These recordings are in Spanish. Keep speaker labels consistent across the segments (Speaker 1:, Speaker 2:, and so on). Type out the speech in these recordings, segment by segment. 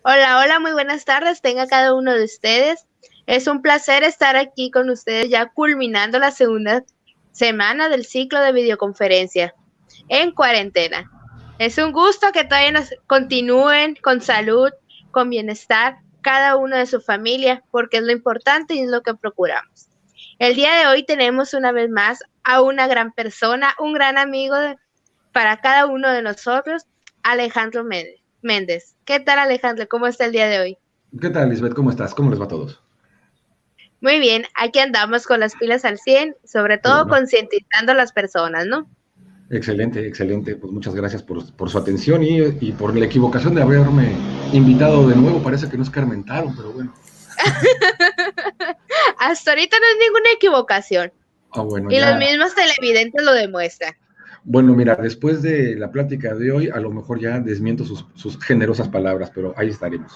Speaker 1: Hola, hola, muy buenas tardes. Tenga cada uno de ustedes. Es un placer estar aquí con ustedes ya culminando la segunda semana del ciclo de videoconferencia en cuarentena. Es un gusto que todavía nos continúen con salud, con bienestar, cada uno de su familia, porque es lo importante y es lo que procuramos. El día de hoy tenemos una vez más a una gran persona, un gran amigo para cada uno de nosotros, Alejandro Méndez. ¿Qué tal, Alejandro? ¿Cómo está el día de hoy?
Speaker 2: ¿Qué tal, Lisbeth? ¿Cómo estás? ¿Cómo les va a todos?
Speaker 1: Muy bien, aquí andamos con las pilas al 100, sobre
Speaker 2: Qué
Speaker 1: todo
Speaker 2: bueno.
Speaker 1: concientizando a las personas, ¿no?
Speaker 2: Excelente, excelente. Pues muchas gracias por su atención y por la equivocación de haberme invitado de nuevo. Parece que no escarmentaron, pero bueno.
Speaker 1: Hasta ahorita no es ninguna equivocación
Speaker 2: Ah, bueno,
Speaker 1: y los
Speaker 2: ya.
Speaker 1: mismos televidentes lo demuestran.
Speaker 2: Bueno, mira, después de la plática de hoy, a lo mejor ya desmiento sus generosas palabras, pero ahí estaremos.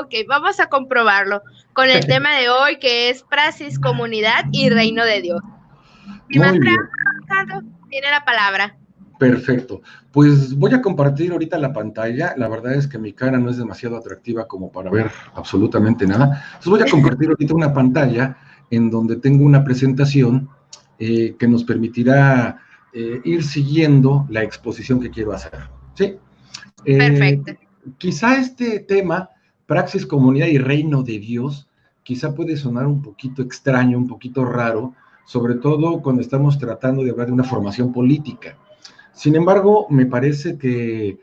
Speaker 1: Ok, vamos a comprobarlo con el tema de hoy que es praxis, comunidad y reino de Dios. Sin más
Speaker 2: Muy bien,
Speaker 1: preámbulos, Alejandro, tiene la palabra.
Speaker 2: perfecto. Pues voy a compartir ahorita la pantalla. La verdad es que mi cara no es demasiado atractiva como para ver absolutamente nada. Entonces voy a compartir ahorita una pantalla en donde tengo una presentación que nos permitirá ir siguiendo la exposición que quiero hacer. ¿Sí? Eh,
Speaker 1: Perfecto.
Speaker 2: Quizá este tema, praxis, comunidad y reino de Dios, quizá puede sonar un poquito extraño, un poquito raro, sobre todo cuando estamos tratando de hablar de una formación política. Sin embargo, me parece que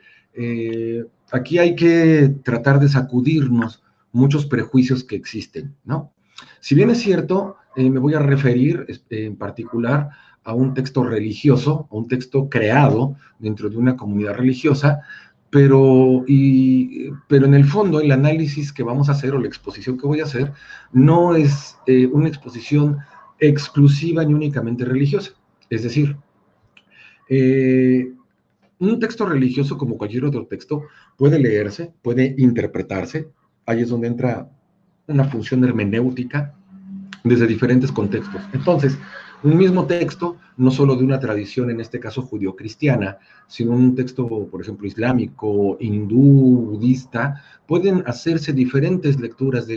Speaker 2: aquí hay que tratar de sacudirnos muchos prejuicios que existen, ¿no? Si bien es cierto, me voy a referir en particular a un texto religioso, a un texto creado dentro de una comunidad religiosa, pero en el fondo el análisis que vamos a hacer o la exposición que voy a hacer no es una exposición exclusiva ni únicamente religiosa. Es decir, eh, un texto religioso, como cualquier otro texto, puede leerse, puede interpretarse. Ahí es donde entra una función hermenéutica desde diferentes contextos. Entonces, un mismo texto, no solo de una tradición, en este caso judio-cristiana, sino un texto, por ejemplo, islámico, hindú, budista, pueden hacerse diferentes lecturas de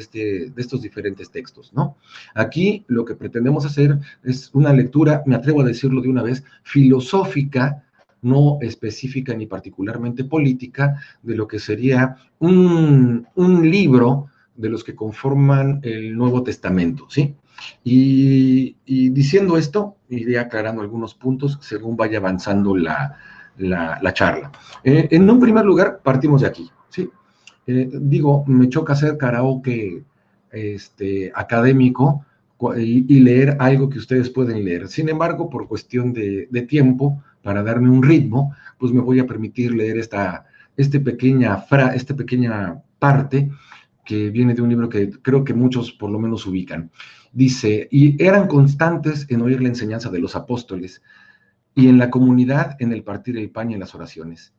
Speaker 2: estos diferentes textos, ¿no? Aquí lo que pretendemos hacer es una lectura, me atrevo a decirlo de una vez, filosófica, no específica ni particularmente política, de lo que sería un libro de los que conforman el Nuevo Testamento, ¿sí? Y diciendo esto, iré aclarando algunos puntos según vaya avanzando la charla. En un primer lugar, partimos de aquí, ¿sí? Digo, me choca hacer karaoke académico y leer algo que ustedes pueden leer. Sin embargo, por cuestión de tiempo, para darme un ritmo, pues me voy a permitir leer esta pequeña parte que viene de un libro que creo que muchos por lo menos ubican. Dice, y eran constantes en oír la enseñanza de los apóstoles y en la comunidad, en el partir el pan y en las oraciones.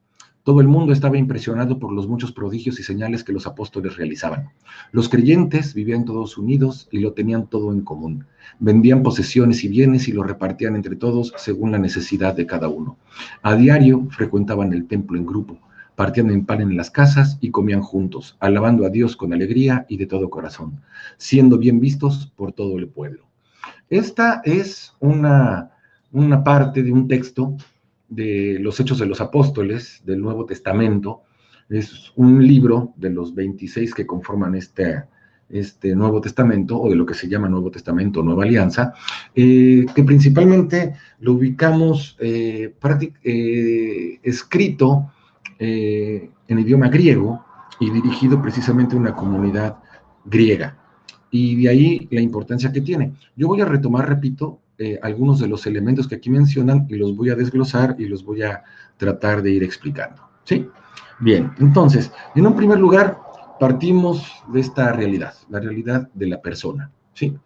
Speaker 2: Todo el mundo estaba impresionado por los muchos prodigios y señales que los apóstoles realizaban. Los creyentes vivían todos unidos y lo tenían todo en común. Vendían posesiones y bienes y lo repartían entre todos según la necesidad de cada uno. A diario frecuentaban el templo en grupo, partían en pan en las casas y comían juntos, alabando a Dios con alegría y de todo corazón, siendo bien vistos por todo el pueblo. Esta es una parte de un texto de los Hechos de los Apóstoles del Nuevo Testamento. Es un libro de los 26 que conforman este Nuevo Testamento, o de lo que se llama Nuevo Testamento, Nueva Alianza, que principalmente lo ubicamos escrito en idioma griego y dirigido precisamente a una comunidad griega. Y de ahí la importancia que tiene. Yo voy a retomar, repito, algunos de los elementos que aquí mencionan y los voy a desglosar y los voy a tratar de ir explicando. ¿Sí? Bien, entonces, en un primer lugar, partimos de esta realidad, la realidad de la persona. ¿Sí?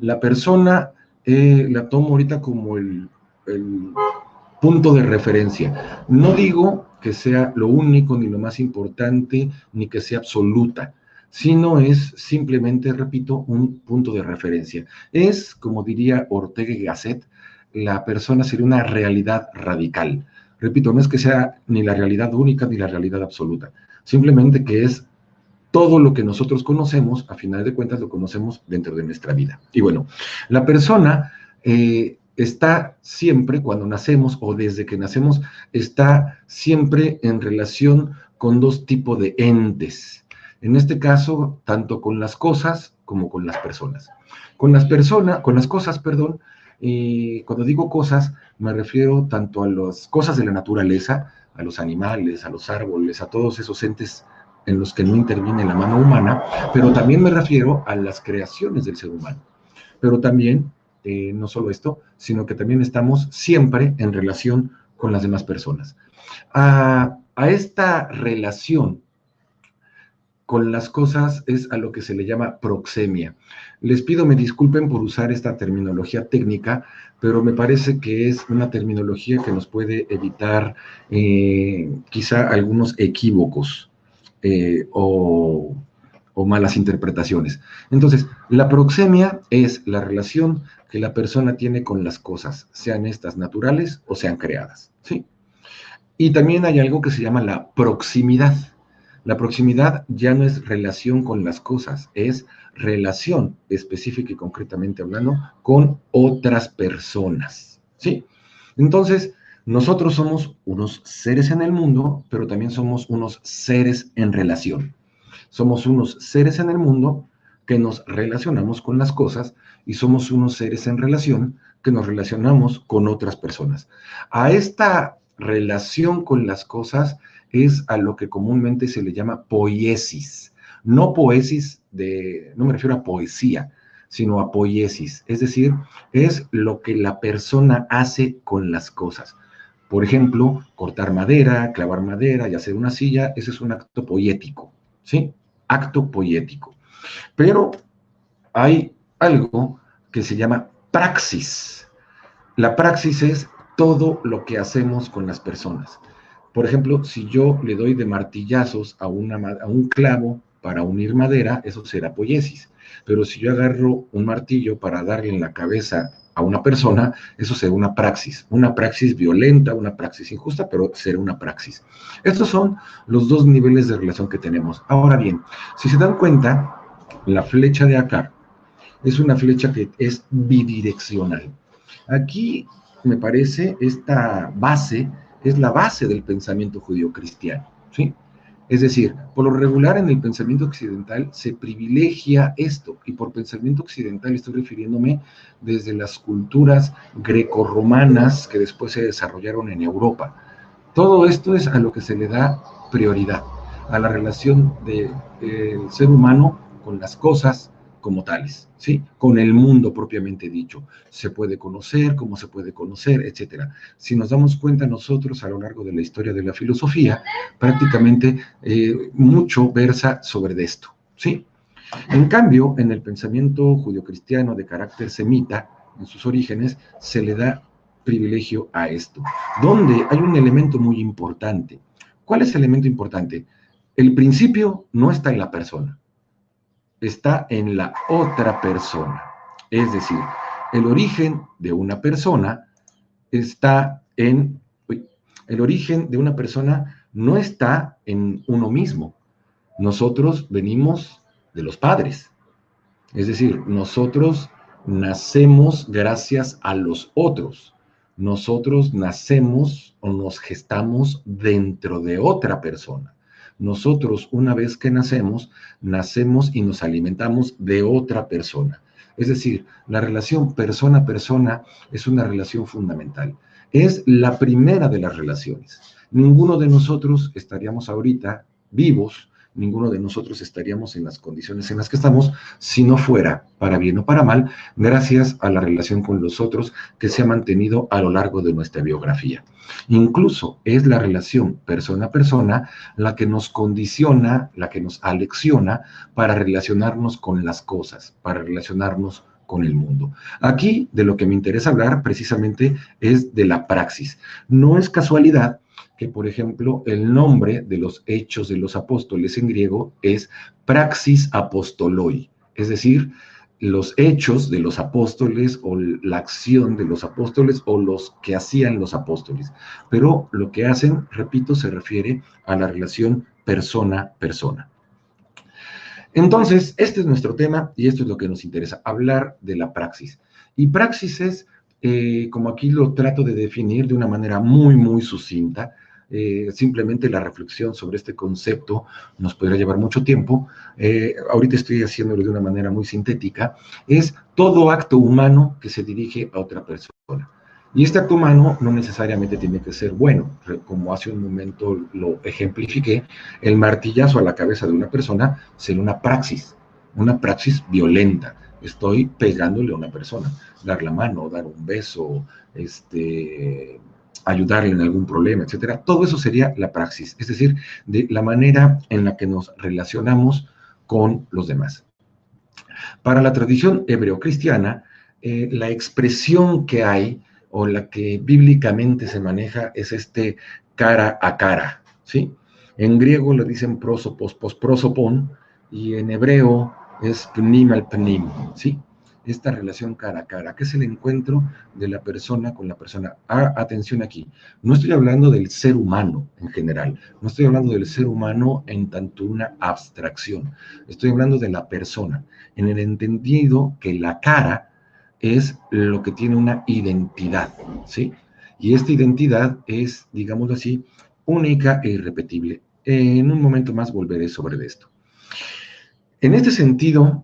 Speaker 2: La persona la tomo ahorita como el punto de referencia. No digo que sea lo único, ni lo más importante, ni que sea absoluta, sino es simplemente, repito, un punto de referencia. Es, como diría Ortega y Gasset, la persona sería una realidad radical. Repito, no es que sea ni la realidad única ni la realidad absoluta, simplemente que es todo lo que nosotros conocemos, a final de cuentas lo conocemos dentro de nuestra vida. Y bueno, la persona está siempre, cuando nacemos o desde que nacemos, está siempre en relación con dos tipos de entes. En este caso, tanto con las cosas como con las personas. Con las cosas, perdón, y cuando digo cosas, me refiero tanto a las cosas de la naturaleza, a los animales, a los árboles, a todos esos entes en los que no interviene la mano humana, pero también me refiero a las creaciones del ser humano. Pero también, no solo esto, sino que también estamos siempre en relación con las demás personas. A esta relación con las cosas es a lo que se le llama proxemia. Les pido me disculpen por usar esta terminología técnica, pero me parece que es una terminología que nos puede evitar quizá algunos equívocos o malas interpretaciones. Entonces, la proxemia es la relación que la persona tiene con las cosas, sean estas naturales o sean creadas, ¿sí? Y también hay algo que se llama la proximidad. La proximidad ya no es relación con las cosas, es relación específica y concretamente hablando con otras personas, ¿sí? Entonces, nosotros somos unos seres en el mundo, pero también somos unos seres en relación. Somos unos seres en el mundo que nos relacionamos con las cosas y somos unos seres en relación que nos relacionamos con otras personas. A esta relación con las cosas es a lo que comúnmente se le llama poiesis. No poesis no me refiero a poesía, sino a poiesis. Es decir, es lo que la persona hace con las cosas. Por ejemplo, cortar madera, clavar madera y hacer una silla, ese es un acto poético, ¿sí? Acto poético. Pero hay algo que se llama praxis. La praxis es todo lo que hacemos con las personas. Por ejemplo, si yo le doy de martillazos a un clavo para unir madera, eso será poiesis. Pero si yo agarro un martillo para darle en la cabeza a una persona, eso será una praxis violenta, una praxis injusta, pero será una praxis. Estos son los dos niveles de relación que tenemos. Ahora bien, si se dan cuenta, la flecha de acá es una flecha que es bidireccional. Aquí, me parece, esta base es la base del pensamiento judío-cristiano, ¿sí? Es decir, por lo regular en el pensamiento occidental se privilegia esto, y por pensamiento occidental estoy refiriéndome desde las culturas grecorromanas que después se desarrollaron en Europa. Todo esto es a lo que se le da prioridad, a la relación del ser humano con las cosas como tales, ¿sí? Con el mundo propiamente dicho. Se puede conocer, cómo se puede conocer, etcétera. Si nos damos cuenta nosotros a lo largo de la historia de la filosofía, prácticamente mucho versa sobre esto, ¿sí? En cambio, en el pensamiento judio-cristiano de carácter semita, en sus orígenes, se le da privilegio a esto, donde hay un elemento muy importante. ¿Cuál es el elemento importante? El principio no está en la persona, está en la otra persona. Es decir, el origen de una persona está en... El origen de una persona no está en uno mismo. Nosotros venimos de los padres. Es decir, nosotros nacemos gracias a los otros. Nosotros nacemos o nos gestamos dentro de otra persona. Nosotros, una vez que nacemos y nos alimentamos de otra persona. Es decir, la relación persona a persona es una relación fundamental. Es la primera de las relaciones. Ninguno de nosotros estaríamos ahorita vivos, ninguno de nosotros estaríamos en las condiciones en las que estamos si no fuera, para bien o para mal, gracias a la relación con los otros que se ha mantenido a lo largo de nuestra biografía. Incluso es la relación persona a persona la que nos condiciona, la que nos alecciona para relacionarnos con las cosas, para relacionarnos con el mundo. Aquí de lo que me interesa hablar precisamente es de la praxis. No es casualidad que, por ejemplo, el nombre de los hechos de los apóstoles en griego es praxis apostoloi, es decir, los hechos de los apóstoles o la acción de los apóstoles o los que hacían los apóstoles. Pero lo que hacen, repito, se refiere a la relación persona. Entonces, este es nuestro tema y esto es lo que nos interesa, hablar de la praxis. Y praxis es, como aquí lo trato de definir de una manera muy sucinta, simplemente la reflexión sobre este concepto nos podría llevar mucho tiempo. Ahorita estoy haciéndolo de una manera muy sintética. Es todo acto humano que se dirige a otra persona. Y este acto humano no necesariamente tiene que ser bueno, como hace un momento lo ejemplifiqué. El martillazo a la cabeza de una persona sería una praxis violenta. Estoy pegándole a una persona, dar la mano, dar un beso, ayudarle en algún problema, etcétera. Todo eso sería la praxis, es decir, de la manera en la que nos relacionamos con los demás. Para la tradición hebreo-cristiana, la expresión que hay o la que bíblicamente se maneja es cara a cara, ¿sí? En griego le dicen prosopos, prosopon, y en hebreo es pnim al pnim, ¿sí? Esta relación cara a cara, que es el encuentro de la persona con la persona. Atención aquí, no estoy hablando del ser humano en general, no estoy hablando del ser humano en tanto una abstracción, estoy hablando de la persona, en el entendido que la cara es lo que tiene una identidad, ¿sí? Y esta identidad es, digámoslo así, única e irrepetible. En un momento más volveré sobre esto. En este sentido,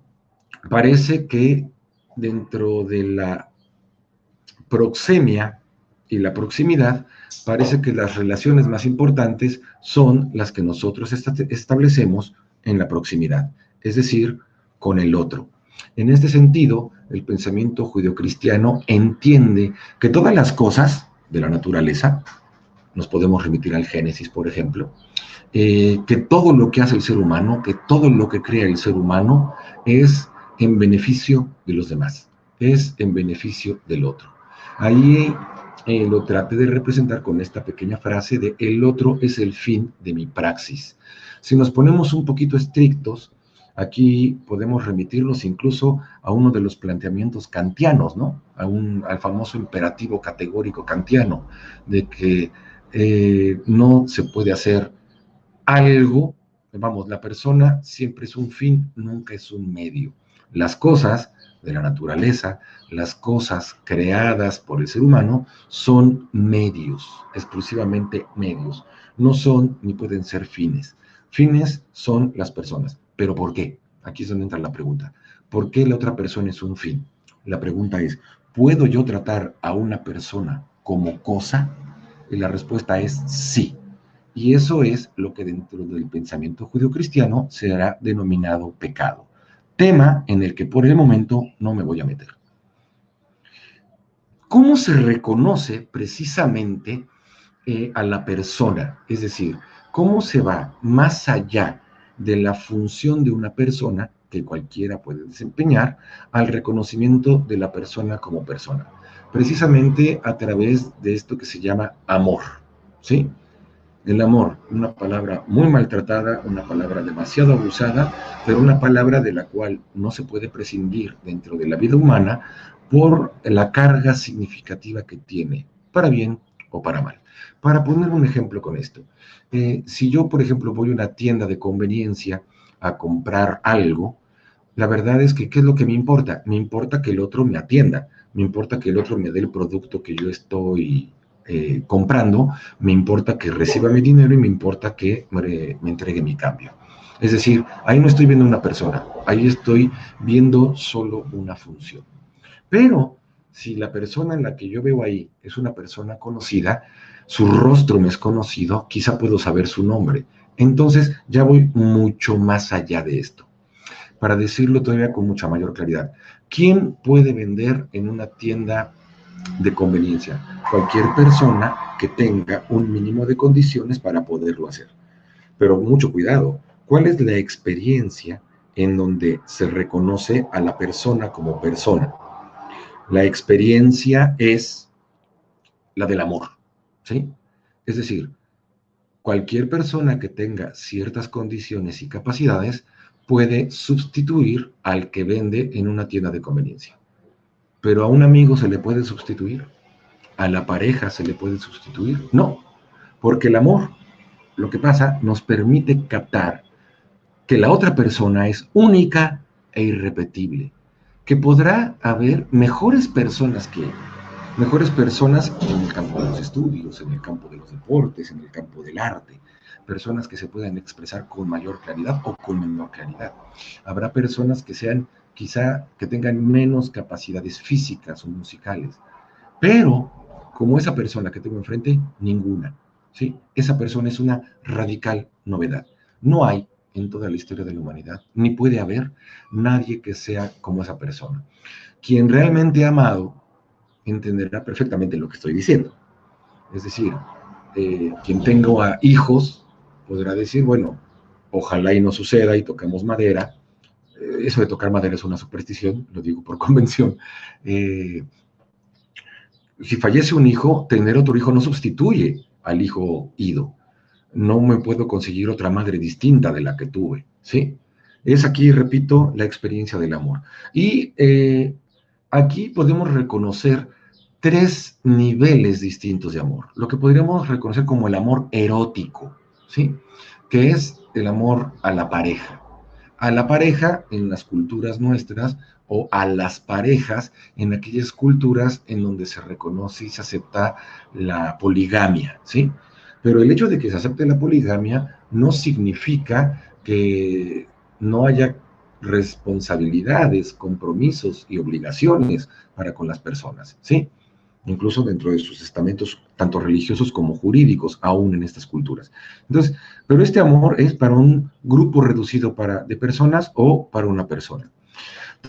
Speaker 2: parece que dentro de la proxemia y la proximidad, parece que las relaciones más importantes son las que nosotros establecemos en la proximidad, es decir, con el otro. En este sentido, el pensamiento judeocristiano entiende que todas las cosas de la naturaleza, nos podemos remitir al Génesis, por ejemplo, que todo lo que hace el ser humano, que todo lo que crea el ser humano es en beneficio de los demás, es en beneficio del otro. Ahí lo traté de representar con esta pequeña frase de el otro es el fin de mi praxis. Si nos ponemos un poquito estrictos, aquí podemos remitirnos incluso a uno de los planteamientos kantianos, ¿no? Al famoso imperativo categórico kantiano, de que no se puede hacer algo, vamos, la persona siempre es un fin, nunca es un medio. Las cosas de la naturaleza, las cosas creadas por el ser humano, son medios, exclusivamente medios. No son ni pueden ser fines. Fines son las personas. ¿Pero por qué? Aquí es donde entra la pregunta. ¿Por qué la otra persona es un fin? La pregunta es, ¿puedo yo tratar a una persona como cosa? Y la respuesta es sí. Y eso es lo que dentro del pensamiento judeocristiano será denominado pecado. Tema en el que por el momento no me voy a meter. ¿Cómo se reconoce precisamente a la persona? Es decir, ¿cómo se va más allá de la función de una persona que cualquiera puede desempeñar al reconocimiento de la persona como persona? Precisamente a través de esto que se llama amor, ¿sí? El amor, una palabra muy maltratada, una palabra demasiado abusada, pero una palabra de la cual no se puede prescindir dentro de la vida humana por la carga significativa que tiene, para bien o para mal. Para poner un ejemplo con esto, si yo, por ejemplo, voy a una tienda de conveniencia a comprar algo, la verdad es que, ¿qué es lo que me importa? Me importa que el otro me atienda, me importa que el otro me dé el producto que yo estoy comprando, me importa que reciba mi dinero y me importa que me entregue mi cambio. Es decir, ahí no estoy viendo una persona, ahí estoy viendo solo una función. Pero si la persona en la que yo veo ahí es una persona conocida, su rostro me es conocido, quizá puedo saber su nombre. Entonces ya voy mucho más allá de esto. Para decirlo todavía con mucha mayor claridad, ¿quién puede vender en una tienda de conveniencia? Cualquier persona que tenga un mínimo de condiciones para poderlo hacer. Pero mucho cuidado, ¿cuál es la experiencia en donde se reconoce a la persona como persona? La experiencia es la del amor, ¿sí? Es decir, cualquier persona que tenga ciertas condiciones y capacidades puede sustituir al que vende en una tienda de conveniencia. Pero a un amigo se le puede sustituir, a la pareja se le puede sustituir, no, porque el amor lo que pasa nos permite captar que la otra persona es única e irrepetible, que podrá haber mejores personas que él, mejores personas en el campo de los estudios, en el campo de los deportes, en el campo del arte, personas que se puedan expresar con mayor claridad o con menor claridad. Habrá personas que sean, quizá, que tengan menos capacidades físicas o musicales, pero como esa persona que tengo enfrente, ninguna. ¿Sí? Esa persona es una radical novedad. No hay en toda la historia de la humanidad, ni puede haber nadie que sea como esa persona. Quien realmente ha amado entenderá perfectamente lo que estoy diciendo. Es decir, quien tenga hijos podrá decir, bueno, ojalá y no suceda y tocamos madera. Eso de tocar madera es una superstición, lo digo por convención. Si fallece un hijo, tener otro hijo no sustituye al hijo ido. No me puedo conseguir otra madre distinta de la que tuve, ¿sí? Es aquí, repito, la experiencia del amor. Y aquí podemos reconocer tres niveles distintos de amor. Lo que podríamos reconocer como el amor erótico, ¿sí? Que es el amor a la pareja. A la pareja en las culturas nuestras o a las parejas en aquellas culturas en donde se reconoce y se acepta la poligamia, ¿sí? Pero el hecho de que se acepte la poligamia no significa que no haya responsabilidades, compromisos y obligaciones para con las personas, ¿sí? Incluso dentro de sus estamentos, tanto religiosos como jurídicos, aún en estas culturas. Entonces, pero este amor es para un grupo reducido de personas o para una persona.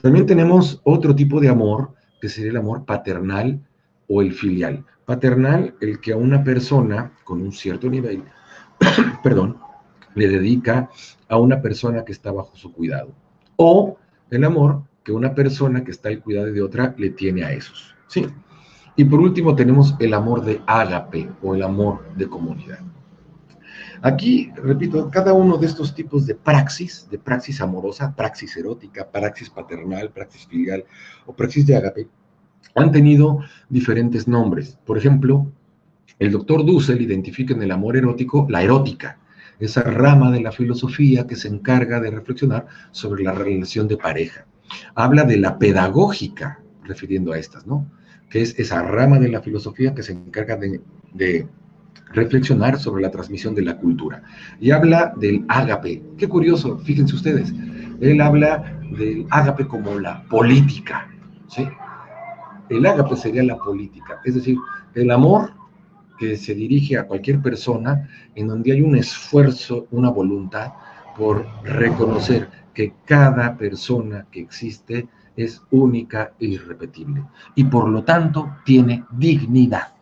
Speaker 2: También tenemos otro tipo de amor, que sería el amor paternal o el filial. Paternal, el que a una persona con un cierto nivel, perdón, le dedica a una persona que está bajo su cuidado. O el amor que una persona que está al cuidado de otra le tiene a esos. ¿Sí? Y por último tenemos el amor de ágape o el amor de comunidad. Aquí, repito, cada uno de estos tipos de praxis amorosa, praxis erótica, praxis paternal, praxis filial o praxis de ágape, han tenido diferentes nombres. Por ejemplo, el doctor Dussel identifica en el amor erótico la erótica, esa rama de la filosofía que se encarga de reflexionar sobre la relación de pareja. Habla de la pedagógica, refiriendo a estas, ¿no? Que es esa rama de la filosofía que se encarga de reflexionar sobre la transmisión de la cultura. Y habla del ágape. Qué curioso, fíjense ustedes. Él habla del ágape como la política, ¿sí? El ágape sería la política, es decir, el amor que se dirige a cualquier persona en donde hay un esfuerzo, una voluntad por reconocer que cada persona que existe es única e irrepetible y por lo tanto tiene dignidad,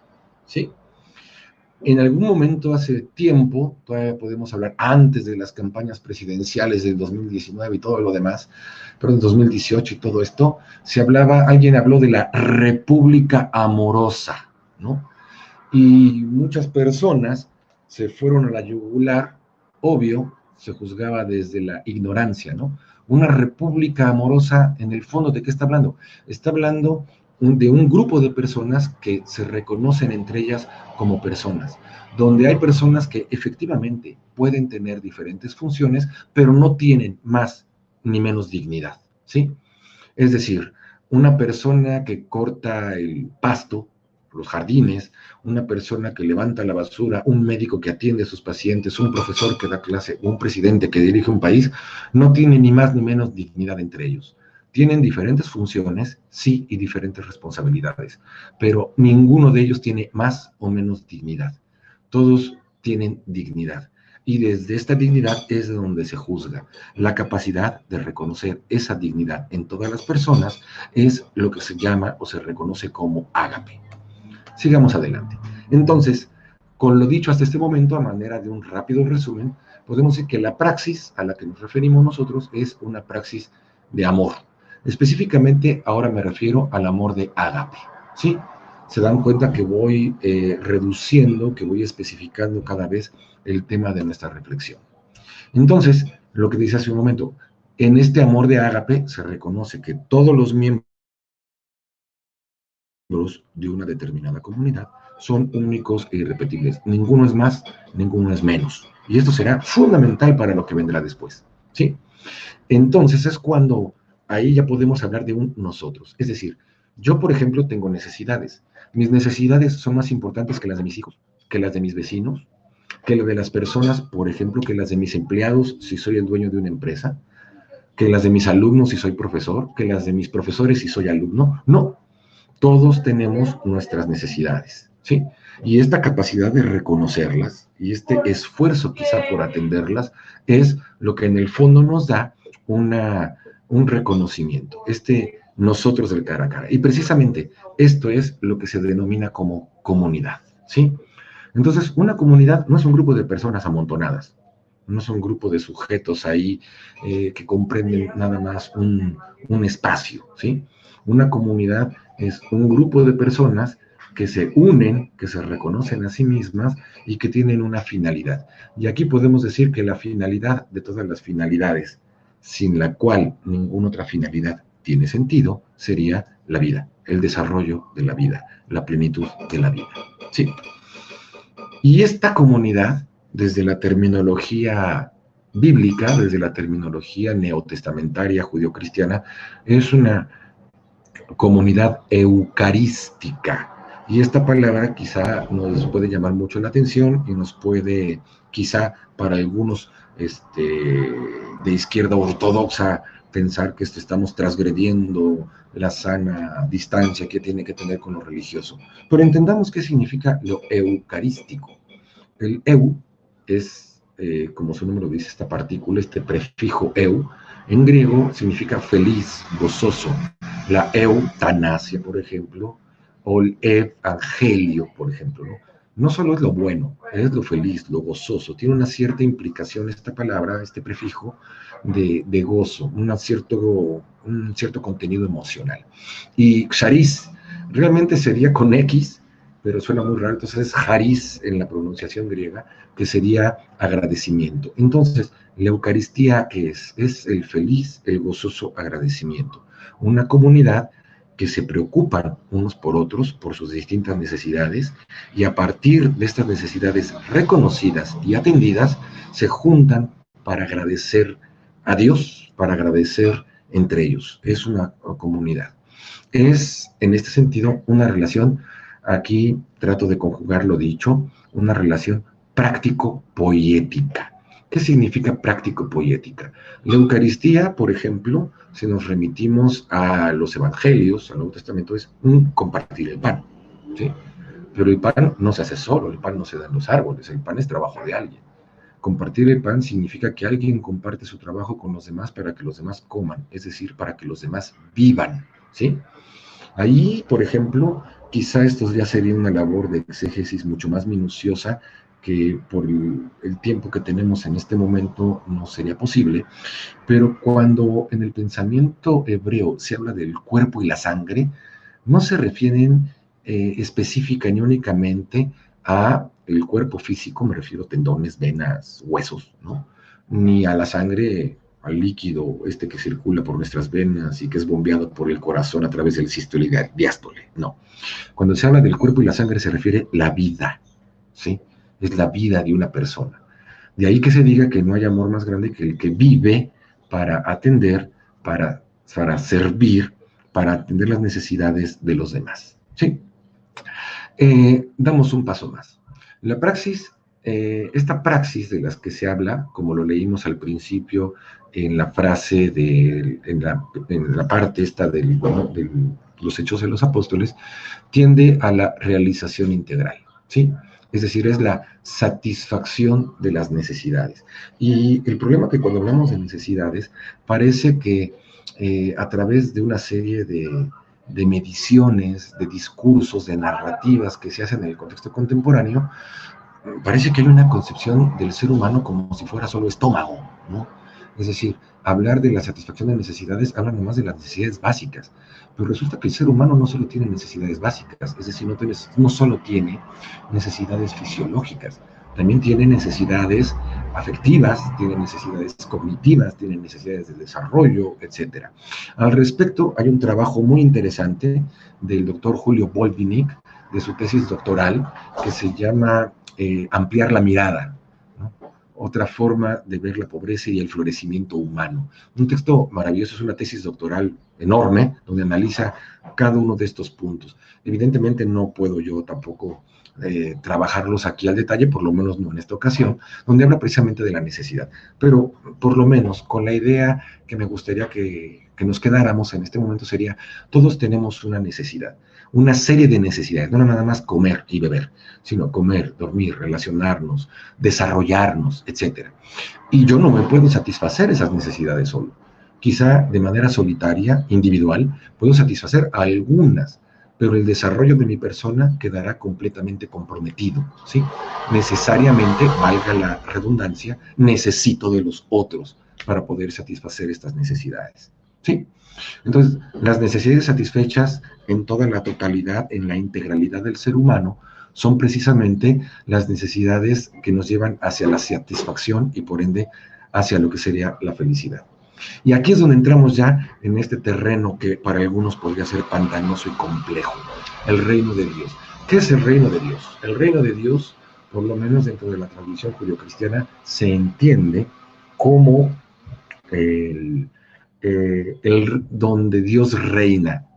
Speaker 2: ¿sí? En algún momento hace tiempo, todavía podemos hablar antes de las campañas presidenciales del 2019 y todo lo demás, pero en 2018 y todo esto, alguien habló de la república amorosa, ¿no? Y muchas personas se fueron a la yugular, obvio, se juzgaba desde la ignorancia, ¿no? Una república amorosa, en el fondo, ¿de qué está hablando? Está hablando de un grupo de personas que se reconocen entre ellas como personas, donde hay personas que efectivamente pueden tener diferentes funciones, pero no tienen más ni menos dignidad, ¿sí? Es decir, una persona que corta el pasto, los jardines, una persona que levanta la basura, un médico que atiende a sus pacientes, un profesor que da clase, un presidente que dirige un país, no tiene ni más ni menos dignidad entre ellos. Tienen diferentes funciones, sí, y diferentes responsabilidades, pero ninguno de ellos tiene más o menos dignidad. Todos tienen dignidad. Y desde esta dignidad es de donde se juzga. La capacidad de reconocer esa dignidad en todas las personas es lo que se llama o se reconoce como ágape. Sigamos adelante. Entonces, con lo dicho hasta este momento, a manera de un rápido resumen, podemos decir que la praxis a la que nos referimos nosotros es una praxis de amor. Específicamente, ahora me refiero al amor de ágape, ¿sí? Se dan cuenta que voy reduciendo, que voy especificando cada vez el tema de nuestra reflexión. Entonces, lo que dice hace un momento, en este amor de ágape se reconoce que todos los miembros de una determinada comunidad son únicos e irrepetibles. Ninguno es más, ninguno es menos. Y esto será fundamental para lo que vendrá después, ¿sí? Entonces es cuando ahí ya podemos hablar de un nosotros. Es decir, yo, por ejemplo, tengo necesidades. Mis necesidades son más importantes que las de mis hijos, que las de mis vecinos, que las de las personas, por ejemplo, que las de mis empleados, si soy el dueño de una empresa, que las de mis alumnos, si soy profesor, que las de mis profesores, si soy alumno. No, todos tenemos nuestras necesidades, ¿sí? Y esta capacidad de reconocerlas y este esfuerzo quizá por atenderlas es lo que en el fondo nos da un reconocimiento, nosotros del cara a cara. Y precisamente esto es lo que se denomina como comunidad, ¿sí? Entonces, una comunidad no es un grupo de personas amontonadas, no es un grupo de sujetos ahí que comprenden nada más un espacio, ¿sí? Una comunidad es un grupo de personas que se unen, que se reconocen a sí mismas y que tienen una finalidad. Y aquí podemos decir que la finalidad de todas las finalidades, sin la cual ninguna otra finalidad tiene sentido, sería la vida, el desarrollo de la vida, la plenitud de la vida. ¿Sí? Y esta comunidad, desde la terminología bíblica, desde la terminología neotestamentaria judio-cristiana, es una comunidad eucarística. Y esta palabra quizá nos puede llamar mucho la atención y nos puede, quizá para algunos de izquierda ortodoxa, pensar que estamos transgrediendo la sana distancia que tiene que tener con lo religioso. Pero entendamos qué significa lo eucarístico. El eu es, como su nombre lo dice, esta partícula, este prefijo eu, en griego significa feliz, gozoso. La eutanasia, por ejemplo, o el evangelio, por ejemplo, ¿no? No solo es lo bueno, es lo feliz, lo gozoso. Tiene una cierta implicación esta palabra, este prefijo, de gozo, un cierto contenido emocional. Y charis realmente sería con X, pero suena muy raro, entonces es charis en la pronunciación griega, que sería agradecimiento. Entonces, la Eucaristía, ¿qué es? Es el feliz, el gozoso agradecimiento. Una comunidad que se preocupan unos por otros, por sus distintas necesidades, y a partir de estas necesidades reconocidas y atendidas, se juntan para agradecer a Dios, para agradecer entre ellos. Es una comunidad. Es, en este sentido, una relación, aquí trato de conjugar lo dicho, una relación práctico-poética. ¿Qué significa práctico-poética? La Eucaristía, por ejemplo, si nos remitimos a los evangelios, al Nuevo Testamento, es un compartir el pan, ¿sí? Pero el pan no se hace solo, el pan no se da en los árboles, el pan es trabajo de alguien. Compartir el pan significa que alguien comparte su trabajo con los demás para que los demás coman, es decir, para que los demás vivan, ¿sí? Ahí, por ejemplo, quizá esto ya sería una labor de exégesis mucho más minuciosa que por el tiempo que tenemos en este momento no sería posible, pero cuando en el pensamiento hebreo se habla del cuerpo y la sangre, no se refieren específica ni únicamente a el cuerpo físico, me refiero a tendones, venas, huesos, ¿no? Ni a la sangre, al líquido que circula por nuestras venas y que es bombeado por el corazón a través del sístole y diástole, no. Cuando se habla del cuerpo y la sangre se refiere a la vida, ¿sí? Es la vida de una persona. De ahí que se diga que no hay amor más grande que el que vive para atender, para servir, para atender las necesidades de los demás, ¿sí? Damos un paso más. La praxis, esta praxis de las que se habla, como lo leímos al principio en la frase, en la parte esta de los Hechos de los Apóstoles, tiende a la realización integral, ¿sí? Es decir, es la satisfacción de las necesidades. Y el problema es que cuando hablamos de necesidades, parece que a través de una serie de mediciones, de discursos, de narrativas que se hacen en el contexto contemporáneo, parece que hay una concepción del ser humano como si fuera solo estómago, ¿no? Es decir, hablar de la satisfacción de necesidades habla nomás de las necesidades básicas, pero resulta que el ser humano no solo tiene necesidades básicas, es decir, no solo tiene necesidades fisiológicas, también tiene necesidades afectivas, tiene necesidades cognitivas, tiene necesidades de desarrollo, etc. Al respecto, hay un trabajo muy interesante del doctor Julio Boldinic, de su tesis doctoral, que se llama Ampliar la mirada, ¿no? Otra forma de ver la pobreza y el florecimiento humano. Un texto maravilloso, es una tesis doctoral enorme, donde analiza cada uno de estos puntos. Evidentemente no puedo yo tampoco trabajarlos aquí al detalle, por lo menos no en esta ocasión, donde habla precisamente de la necesidad. Pero por lo menos con la idea que me gustaría que nos quedáramos en este momento sería, todos tenemos una necesidad, una serie de necesidades, no nada más comer y beber, sino comer, dormir, relacionarnos, desarrollarnos, etcétera. Y yo no me puedo satisfacer esas necesidades solo. Quizá de manera solitaria, individual, puedo satisfacer algunas, pero el desarrollo de mi persona quedará completamente comprometido, ¿sí? Necesariamente, valga la redundancia, necesito de los otros para poder satisfacer estas necesidades, ¿sí? Entonces, las necesidades satisfechas en toda la totalidad, en la integralidad del ser humano, son precisamente las necesidades que nos llevan hacia la satisfacción y por ende hacia lo que sería la felicidad. Y aquí es donde entramos ya en este terreno que para algunos podría ser pantanoso y complejo, el reino de Dios. ¿Qué es el reino de Dios? El reino de Dios, por lo menos dentro de la tradición judio-cristiana, se entiende como donde Dios reina.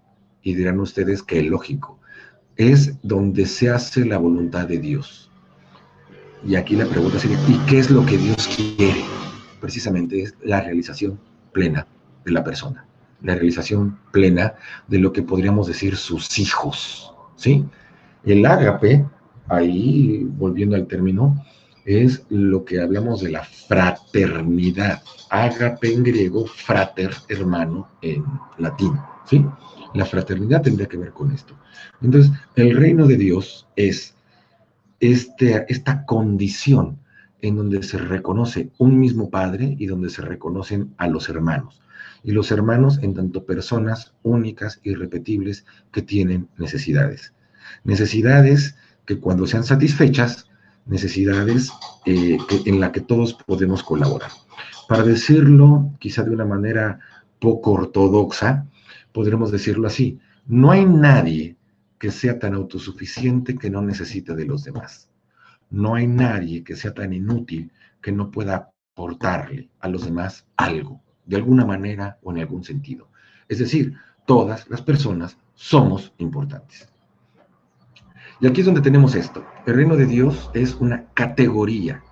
Speaker 2: Y dirán ustedes que es lógico, es donde se hace la voluntad de Dios. Y aquí la pregunta sería, ¿y qué es lo que Dios quiere? Precisamente es la realización plena de la persona, la realización plena de lo que podríamos decir sus hijos, ¿sí? El ágape, ahí volviendo al término, es lo que hablamos de la fraternidad. Ágape en griego, frater, hermano en latín, ¿sí? La fraternidad tendría que ver con esto. Entonces, el reino de Dios es esta condición en donde se reconoce un mismo Padre y donde se reconocen a los hermanos. Y los hermanos en tanto personas únicas, irrepetibles, que tienen necesidades. Necesidades que cuando sean satisfechas, necesidades en la que todos podemos colaborar. Para decirlo quizá de una manera poco ortodoxa, podremos decirlo así, no hay nadie que sea tan autosuficiente que no necesite de los demás. No hay nadie que sea tan inútil que no pueda aportarle a los demás algo, de alguna manera o en algún sentido. Es decir, todas las personas somos importantes. Y aquí es donde tenemos esto. El reino de Dios es una categoría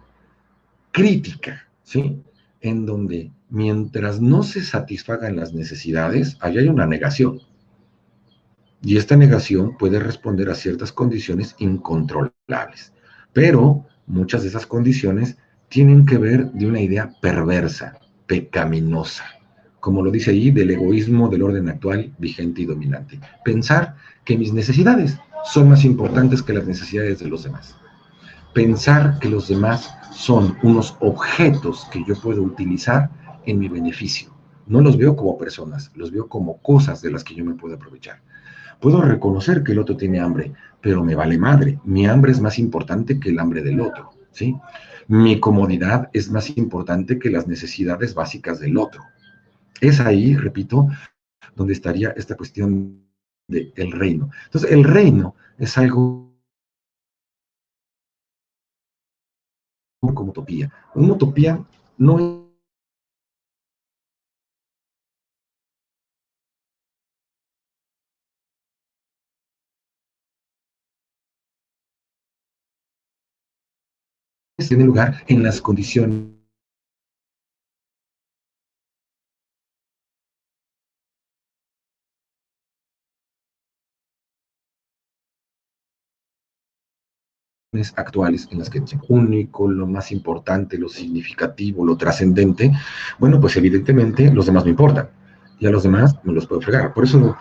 Speaker 2: crítica, ¿sí? En donde mientras no se satisfagan las necesidades, allá hay una negación. Y esta negación puede responder a ciertas condiciones incontrolables. Pero muchas de esas condiciones tienen que ver de una idea perversa, pecaminosa, como lo dice allí, del egoísmo del orden actual, vigente y dominante. Pensar que mis necesidades son más importantes que las necesidades de los demás. Pensar que los demás son unos objetos que yo puedo utilizar en mi beneficio. No los veo como personas, los veo como cosas de las que yo me puedo aprovechar. Puedo reconocer que el otro tiene hambre, pero me vale madre. Mi hambre es más importante que el hambre del otro, ¿sí? Mi comodidad es más importante que las necesidades básicas del otro. Es ahí, repito, donde estaría esta cuestión del reino. Entonces, el reino es algo como utopía. Una utopía no tiene lugar en las condiciones actuales en las que es único, lo más importante, lo significativo, lo trascendente, bueno, pues evidentemente los demás me importan y a los demás me los puedo fregar. Por eso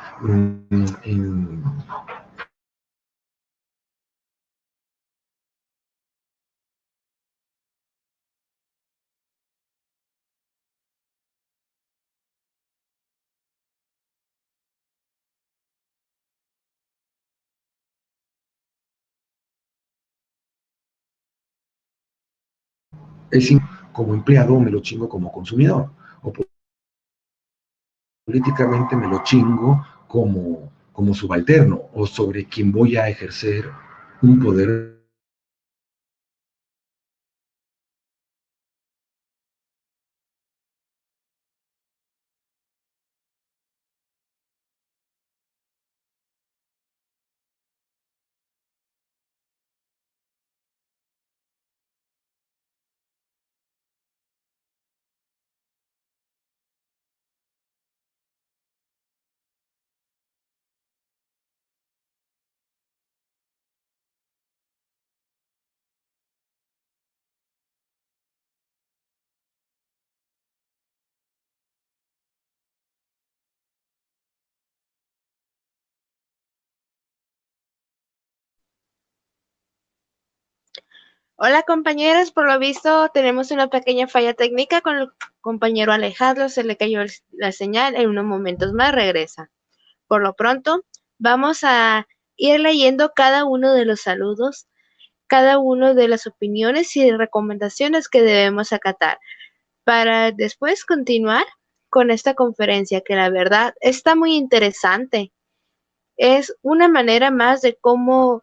Speaker 2: es como empleado me lo chingo como consumidor o políticamente me lo chingo como como subalterno o sobre quien voy a ejercer un poder.
Speaker 1: Hola compañeros, por lo visto tenemos una pequeña falla técnica con el compañero Alejandro, se le cayó la señal, en unos momentos más regresa. Por lo pronto, vamos a ir leyendo cada uno de los saludos, cada uno de las opiniones y recomendaciones que debemos acatar, para después continuar con esta conferencia que la verdad está muy interesante. Es una manera más de cómo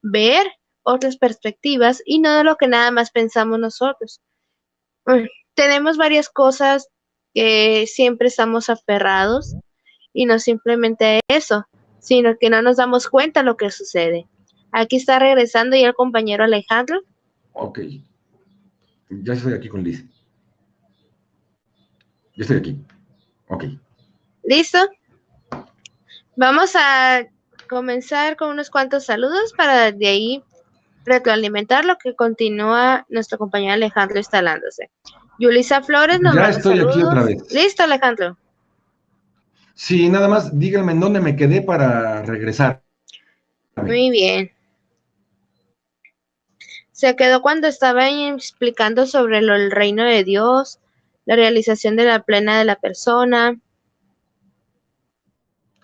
Speaker 1: ver otras perspectivas y no de lo que nada más pensamos nosotros. Tenemos varias cosas que siempre estamos aferrados y no simplemente eso, sino que no nos damos cuenta de lo que sucede. Aquí está regresando ya el compañero Alejandro.
Speaker 2: Ok, ya estoy aquí con Liz. Ya estoy aquí. Ok.
Speaker 1: ¿Listo? Vamos a comenzar con unos cuantos saludos para de ahí retroalimentar lo que continúa nuestro compañero Alejandro instalándose. Yulisa Flores nos
Speaker 2: Ya
Speaker 1: manda
Speaker 2: estoy aquí otra
Speaker 1: saludos.
Speaker 2: vez.
Speaker 1: ¿Listo, Alejandro?
Speaker 2: Sí, nada más díganme en dónde me quedé para regresar.
Speaker 1: Muy bien. Se quedó cuando estaba explicando sobre el reino de Dios, la realización de la plena de la persona.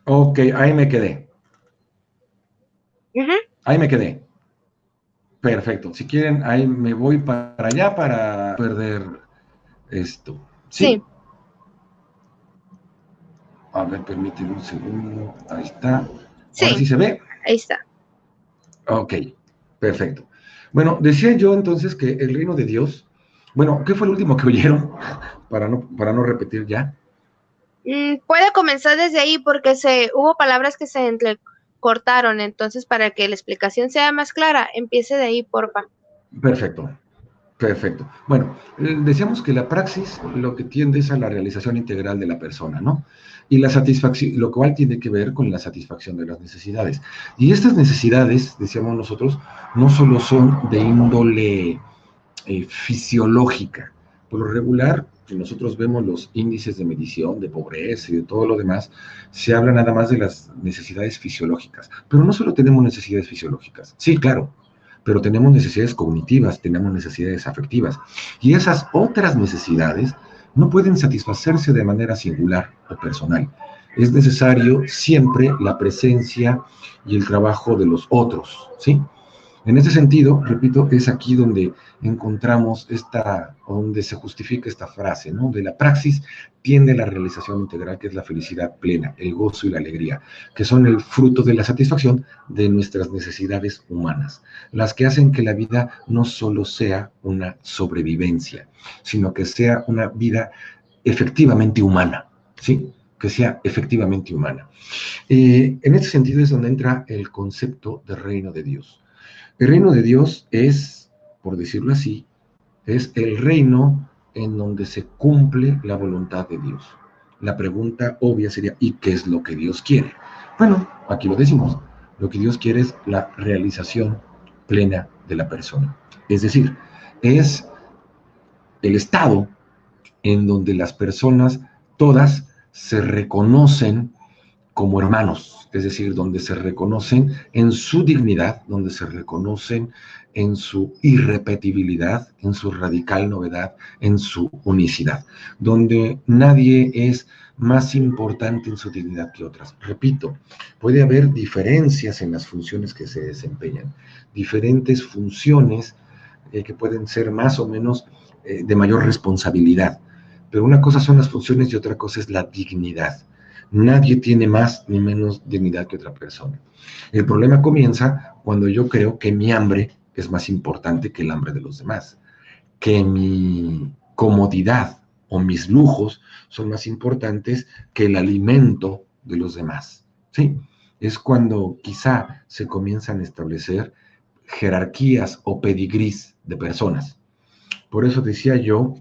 Speaker 2: Ok, ahí me quedé.
Speaker 1: Ujú.
Speaker 2: Ahí me quedé. Perfecto. Si quieren, ahí me voy para allá para perder esto.
Speaker 1: Sí,
Speaker 2: ¿Sí? A ver, permíteme un segundo. Ahí está. Ahora
Speaker 1: sí,
Speaker 2: sí se ve.
Speaker 1: ahí está.
Speaker 2: Ok, perfecto. Bueno, decía yo entonces que el reino de Dios, bueno, ¿qué fue el último que oyeron? Para no repetir ya.
Speaker 1: Puede comenzar desde ahí porque hubo palabras que se entrecortaron, entonces para que la explicación sea más clara, empiece de ahí, porfa.
Speaker 2: Perfecto, perfecto. Bueno, decíamos que la praxis lo que tiende es a la realización integral de la persona, ¿no? Y la satisfacción, lo cual tiene que ver con la satisfacción de las necesidades. Y estas necesidades, decíamos nosotros, no solo son de índole fisiológica. Por lo regular, si nosotros vemos los índices de medición de pobreza y de todo lo demás, se habla nada más de las necesidades fisiológicas. Pero no solo tenemos necesidades fisiológicas, sí, claro, pero tenemos necesidades cognitivas, tenemos necesidades afectivas. Y esas otras necesidades no pueden satisfacerse de manera singular o personal. Es necesario siempre la presencia y el trabajo de los otros, ¿sí? En ese sentido, repito, es aquí donde encontramos donde se justifica esta frase, ¿no? De la praxis tiende a la realización integral, que es la felicidad plena, el gozo y la alegría, que son el fruto de la satisfacción de nuestras necesidades humanas, las que hacen que la vida no solo sea una sobrevivencia, sino que sea una vida efectivamente humana, ¿sí? Que sea efectivamente humana. En este sentido es donde entra el concepto de reino de Dios. El reino de Dios es, por decirlo así, es el reino en donde se cumple la voluntad de Dios. La pregunta obvia sería, ¿y qué es lo que Dios quiere? Bueno, aquí lo decimos. Lo que Dios quiere es la realización plena de la persona. Es decir, es el estado en donde las personas todas se reconocen como hermanos, es decir, donde se reconocen en su dignidad, donde se reconocen en su irrepetibilidad, en su radical novedad, en su unicidad, donde nadie es más importante en su dignidad que otras. Repito, puede haber diferencias en las funciones que se desempeñan, diferentes funciones que pueden ser más o menos de mayor responsabilidad, pero una cosa son las funciones y otra cosa es la dignidad. Nadie tiene más ni menos dignidad que otra persona. El problema comienza cuando yo creo que mi hambre es más importante que el hambre de los demás, que mi comodidad o mis lujos son más importantes que el alimento de los demás. ¿Sí? Es cuando quizá se comienzan a establecer jerarquías o pedigrís de personas. Por eso decía yo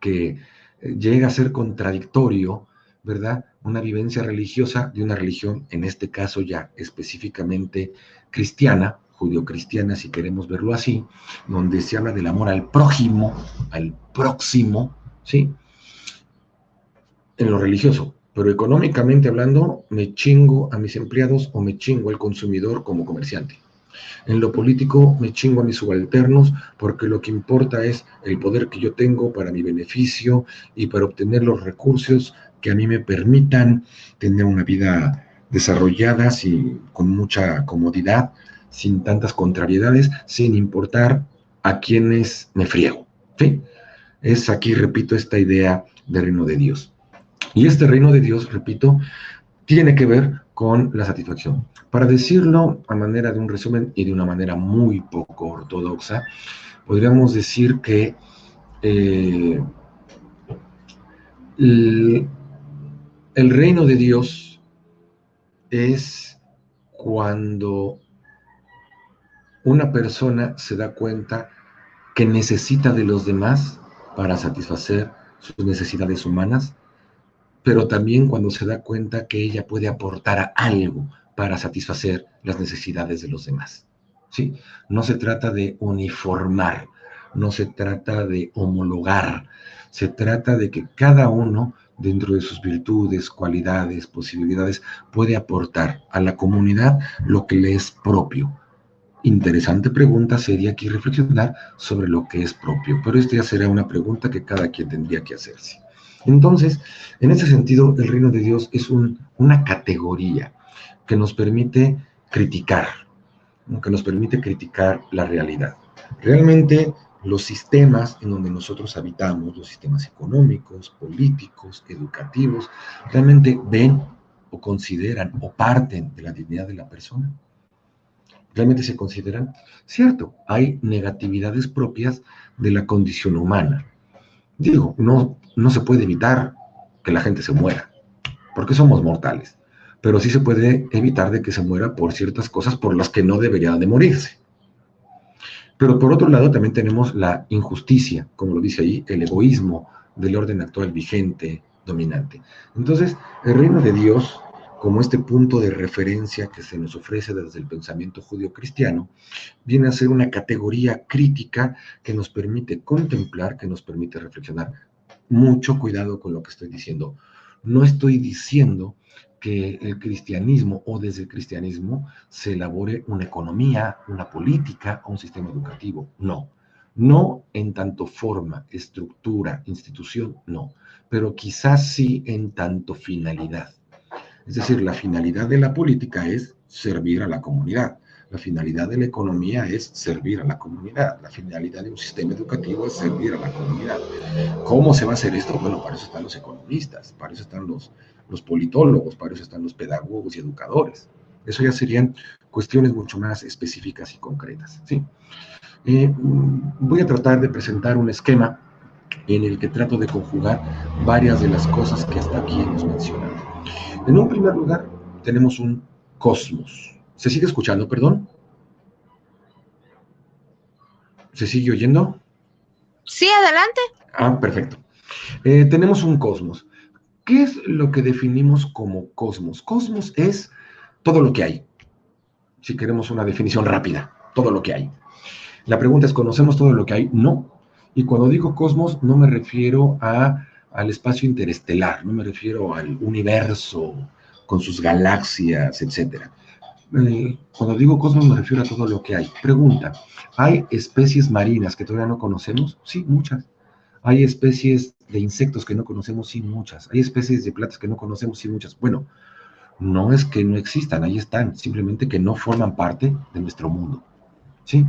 Speaker 2: que llega a ser contradictorio, ¿verdad? Una vivencia religiosa de una religión, en este caso ya específicamente cristiana, judio-cristiana, si queremos verlo así, donde se habla del amor al prójimo, al próximo, ¿sí? En lo religioso, pero económicamente hablando, me chingo a mis empleados o me chingo al consumidor como comerciante. En lo político me chingo a mis subalternos porque lo que importa es el poder que yo tengo para mi beneficio y para obtener los recursos que a mí me permitan tener una vida desarrollada con mucha comodidad, sin tantas contrariedades, sin importar a quienes me friego. ¿Sí? Es aquí, repito, esta idea del reino de Dios. Y este reino de Dios, repito, tiene que ver con la satisfacción. Para decirlo a manera de un resumen y de una manera muy poco ortodoxa, podríamos decir que el reino de Dios es cuando una persona se da cuenta que necesita de los demás para satisfacer sus necesidades humanas, pero también cuando se da cuenta que ella puede aportar algo para satisfacer las necesidades de los demás. ¿Sí? No se trata de uniformar, no se trata de homologar, se trata de que cada uno, dentro de sus virtudes, cualidades, posibilidades, puede aportar a la comunidad lo que le es propio. Interesante pregunta sería aquí reflexionar sobre lo que es propio, pero esta ya será una pregunta que cada quien tendría que hacerse. Entonces, en ese sentido, el reino de Dios es una categoría que nos permite criticar, la realidad. Realmente los sistemas en donde nosotros habitamos, los sistemas económicos, políticos, educativos, realmente ven o consideran o parten de la dignidad de la persona. Realmente se consideran, cierto, hay negatividades propias de la condición humana. Digo, no se puede evitar que la gente se muera, porque somos mortales, pero sí se puede evitar de que se muera por ciertas cosas por las que no debería de morirse. Pero por otro lado también tenemos la injusticia, como lo dice ahí, el egoísmo del orden actual vigente, dominante. Entonces, el reino de Dios, como este punto de referencia que se nos ofrece desde el pensamiento judío-cristiano, viene a ser una categoría crítica que nos permite contemplar, que nos permite reflexionar. Mucho cuidado con lo que estoy diciendo. No estoy diciendo que el cristianismo o desde el cristianismo se elabore una economía, una política o un sistema educativo. No. No en tanto forma, estructura, institución, no. Pero quizás sí en tanto finalidad. Es decir, la finalidad de la política es servir a la comunidad. La finalidad de la economía es servir a la comunidad. La finalidad de un sistema educativo es servir a la comunidad. ¿Cómo se va a hacer esto? Bueno, para eso están los economistas, para eso están los politólogos, para eso están los pedagogos y educadores. Eso ya serían cuestiones mucho más específicas y concretas. ¿Sí? Voy a tratar de presentar un esquema en el que trato de conjugar varias de las cosas que hasta aquí hemos mencionado. En un primer lugar, tenemos un cosmos. ¿Se sigue escuchando, perdón? ¿Se sigue oyendo?
Speaker 1: Sí, adelante.
Speaker 2: Ah, perfecto. Tenemos un cosmos. ¿Qué es lo que definimos como cosmos? Cosmos es todo lo que hay. Si queremos una definición rápida, todo lo que hay. La pregunta es, ¿conocemos todo lo que hay? No. Y cuando digo cosmos, no me refiero al espacio interestelar, no me refiero al universo con sus galaxias, etc. Cuando digo cosmos me refiero a todo lo que hay. Pregunta, ¿hay especies marinas que todavía no conocemos? Sí, muchas. ¿Hay especies de insectos que no conocemos? Sí, muchas. ¿Hay especies de plantas que no conocemos? Sí, muchas. Bueno, no es que no existan, ahí están, simplemente que no forman parte de nuestro mundo. ¿Sí?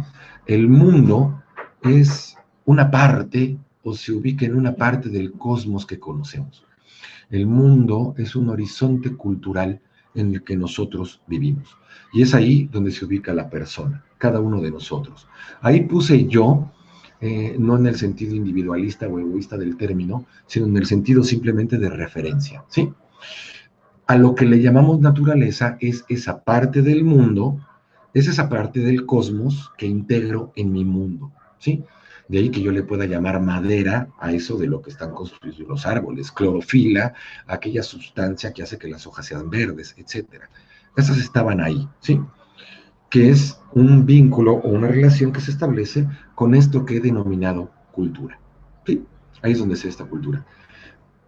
Speaker 2: El mundo es una parte o se ubica en una parte del cosmos que conocemos. El mundo es un horizonte cultural en el que nosotros vivimos. Y es ahí donde se ubica la persona, cada uno de nosotros. Ahí puse yo, no en el sentido individualista o egoísta del término, sino en el sentido simplemente de referencia, ¿sí? A lo que le llamamos naturaleza es esa parte del mundo, es esa parte del cosmos que integro en mi mundo, ¿sí? De ahí que yo le pueda llamar madera a eso de lo que están construidos los árboles, clorofila, aquella sustancia que hace que las hojas sean verdes, etcétera. Esas estaban ahí, ¿sí? Que es un vínculo o una relación que se establece con esto que he denominado cultura, ¿sí? Ahí es donde se esta cultura.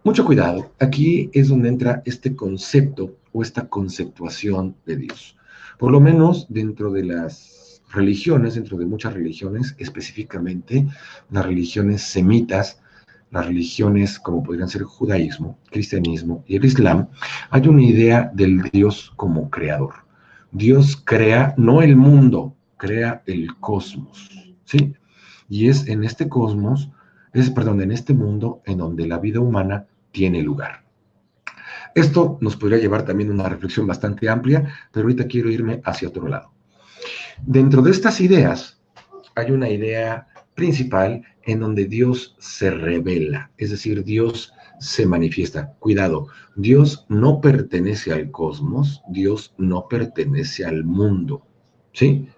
Speaker 2: Mucho cuidado, aquí es donde entra este concepto o esta conceptuación de Dios. Por lo menos dentro de las religiones, dentro de muchas religiones, específicamente las religiones semitas, las religiones como podrían ser el judaísmo, cristianismo y el islam, hay una idea del Dios como creador. Dios crea no el mundo, crea el cosmos, ¿sí? Y es en este cosmos, en este mundo en donde la vida humana tiene lugar. Esto nos podría llevar también a una reflexión bastante amplia, pero ahorita quiero irme hacia otro lado. Dentro de estas ideas hay una idea principal en donde Dios se revela, es decir, Dios se manifiesta. Cuidado, Dios no pertenece al cosmos, Dios no pertenece al mundo, ¿sí?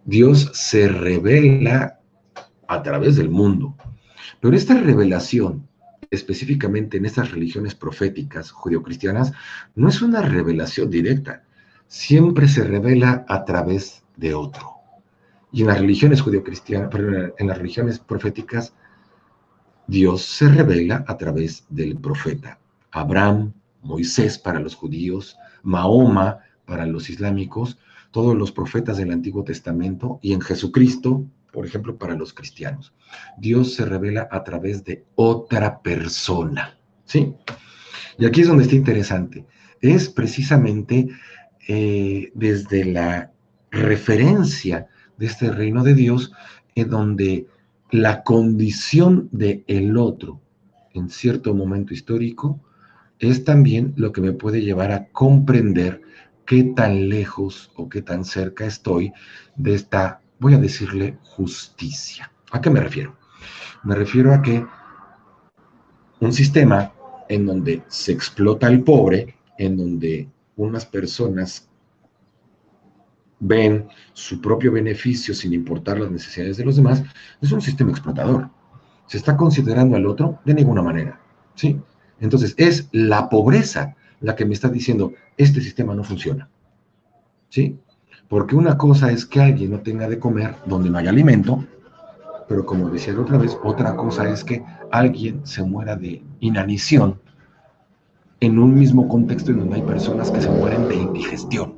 Speaker 2: Dios se revela a través del mundo, pero esta revelación específicamente en estas religiones proféticas judeocristianas, no es una revelación directa, siempre se revela a través de otro. Y en las religiones judeocristianas, perdón, en las religiones proféticas, Dios se revela a través del profeta. Abraham, Moisés para los judíos, Mahoma para los islámicos, todos los profetas del Antiguo Testamento y en Jesucristo, por ejemplo, para los cristianos. Dios se revela a través de otra persona, ¿sí? Y aquí es donde está interesante. Es precisamente desde la referencia de este reino de Dios en donde la condición del otro en cierto momento histórico es también lo que me puede llevar a comprender qué tan lejos o qué tan cerca estoy de esta, voy a decirle, justicia. ¿A qué me refiero? Me refiero a que un sistema en donde se explota al pobre, en donde unas personas ven su propio beneficio sin importar las necesidades de los demás, es un sistema explotador. ¿Se está considerando al otro? De ninguna manera, ¿sí? Entonces, es la pobreza la que me está diciendo, este sistema no funciona, ¿sí? Porque una cosa es que alguien no tenga de comer donde no hay alimento, pero como decía la otra vez, otra cosa es que alguien se muera de inanición en un mismo contexto en donde hay personas que se mueren de indigestión.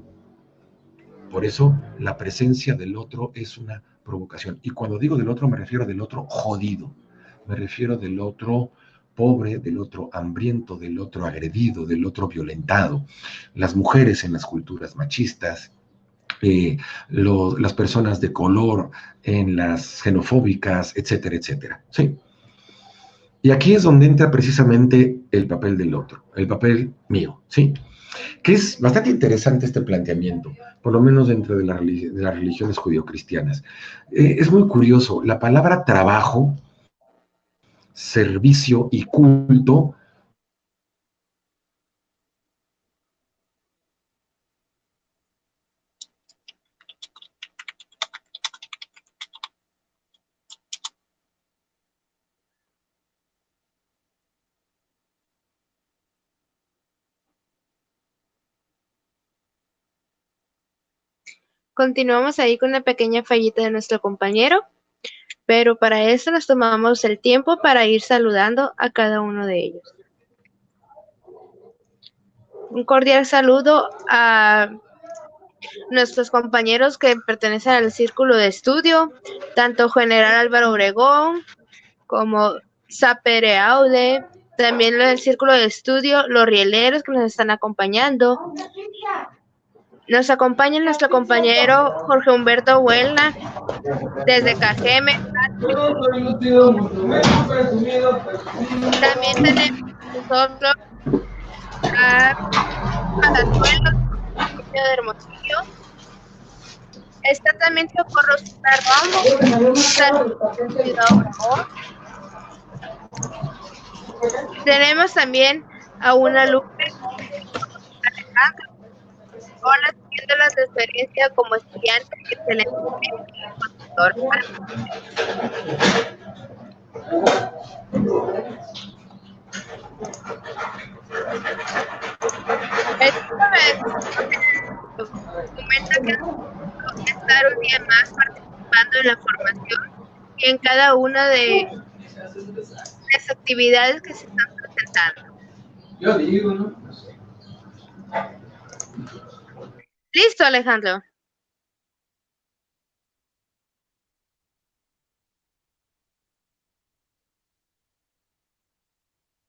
Speaker 2: Por eso, la presencia del otro es una provocación. Y cuando digo del otro, me refiero del otro jodido, me refiero del otro pobre, del otro hambriento, del otro agredido, del otro violentado. Las mujeres en las culturas machistas, las personas de color en las xenofóbicas, etcétera, etcétera. ¿Sí? Y aquí es donde entra precisamente el papel del otro, el papel mío, ¿sí? Que es bastante interesante este planteamiento, por lo menos dentro de las religiones judio-cristianas. Es muy curioso, la palabra trabajo, servicio y culto
Speaker 1: Continuamos ahí con una pequeña fallita de nuestro compañero, pero para eso nos tomamos el tiempo para ir saludando a cada uno de ellos. Un cordial saludo a nuestros compañeros que pertenecen al círculo de estudio, tanto General Álvaro Obregón como Sapere Aude, también el círculo de estudio, los rieleros que nos están acompañando. Nos acompaña nuestro compañero Jorge Humberto Huelna desde Cajeme. También tenemos nosotros Palazuelos, municipio de Hermosillo. Está también Socorro Rombo, Ciudad Obregón. Tenemos también a una Lupe Alejandro. Hola, siguiendo las experiencias como estudiante y excelente conductor. Comenta que estar un día más participando en la formación y en cada una de las actividades que se están presentando.
Speaker 2: Yo digo, ¿no?
Speaker 1: Listo, Alejandro.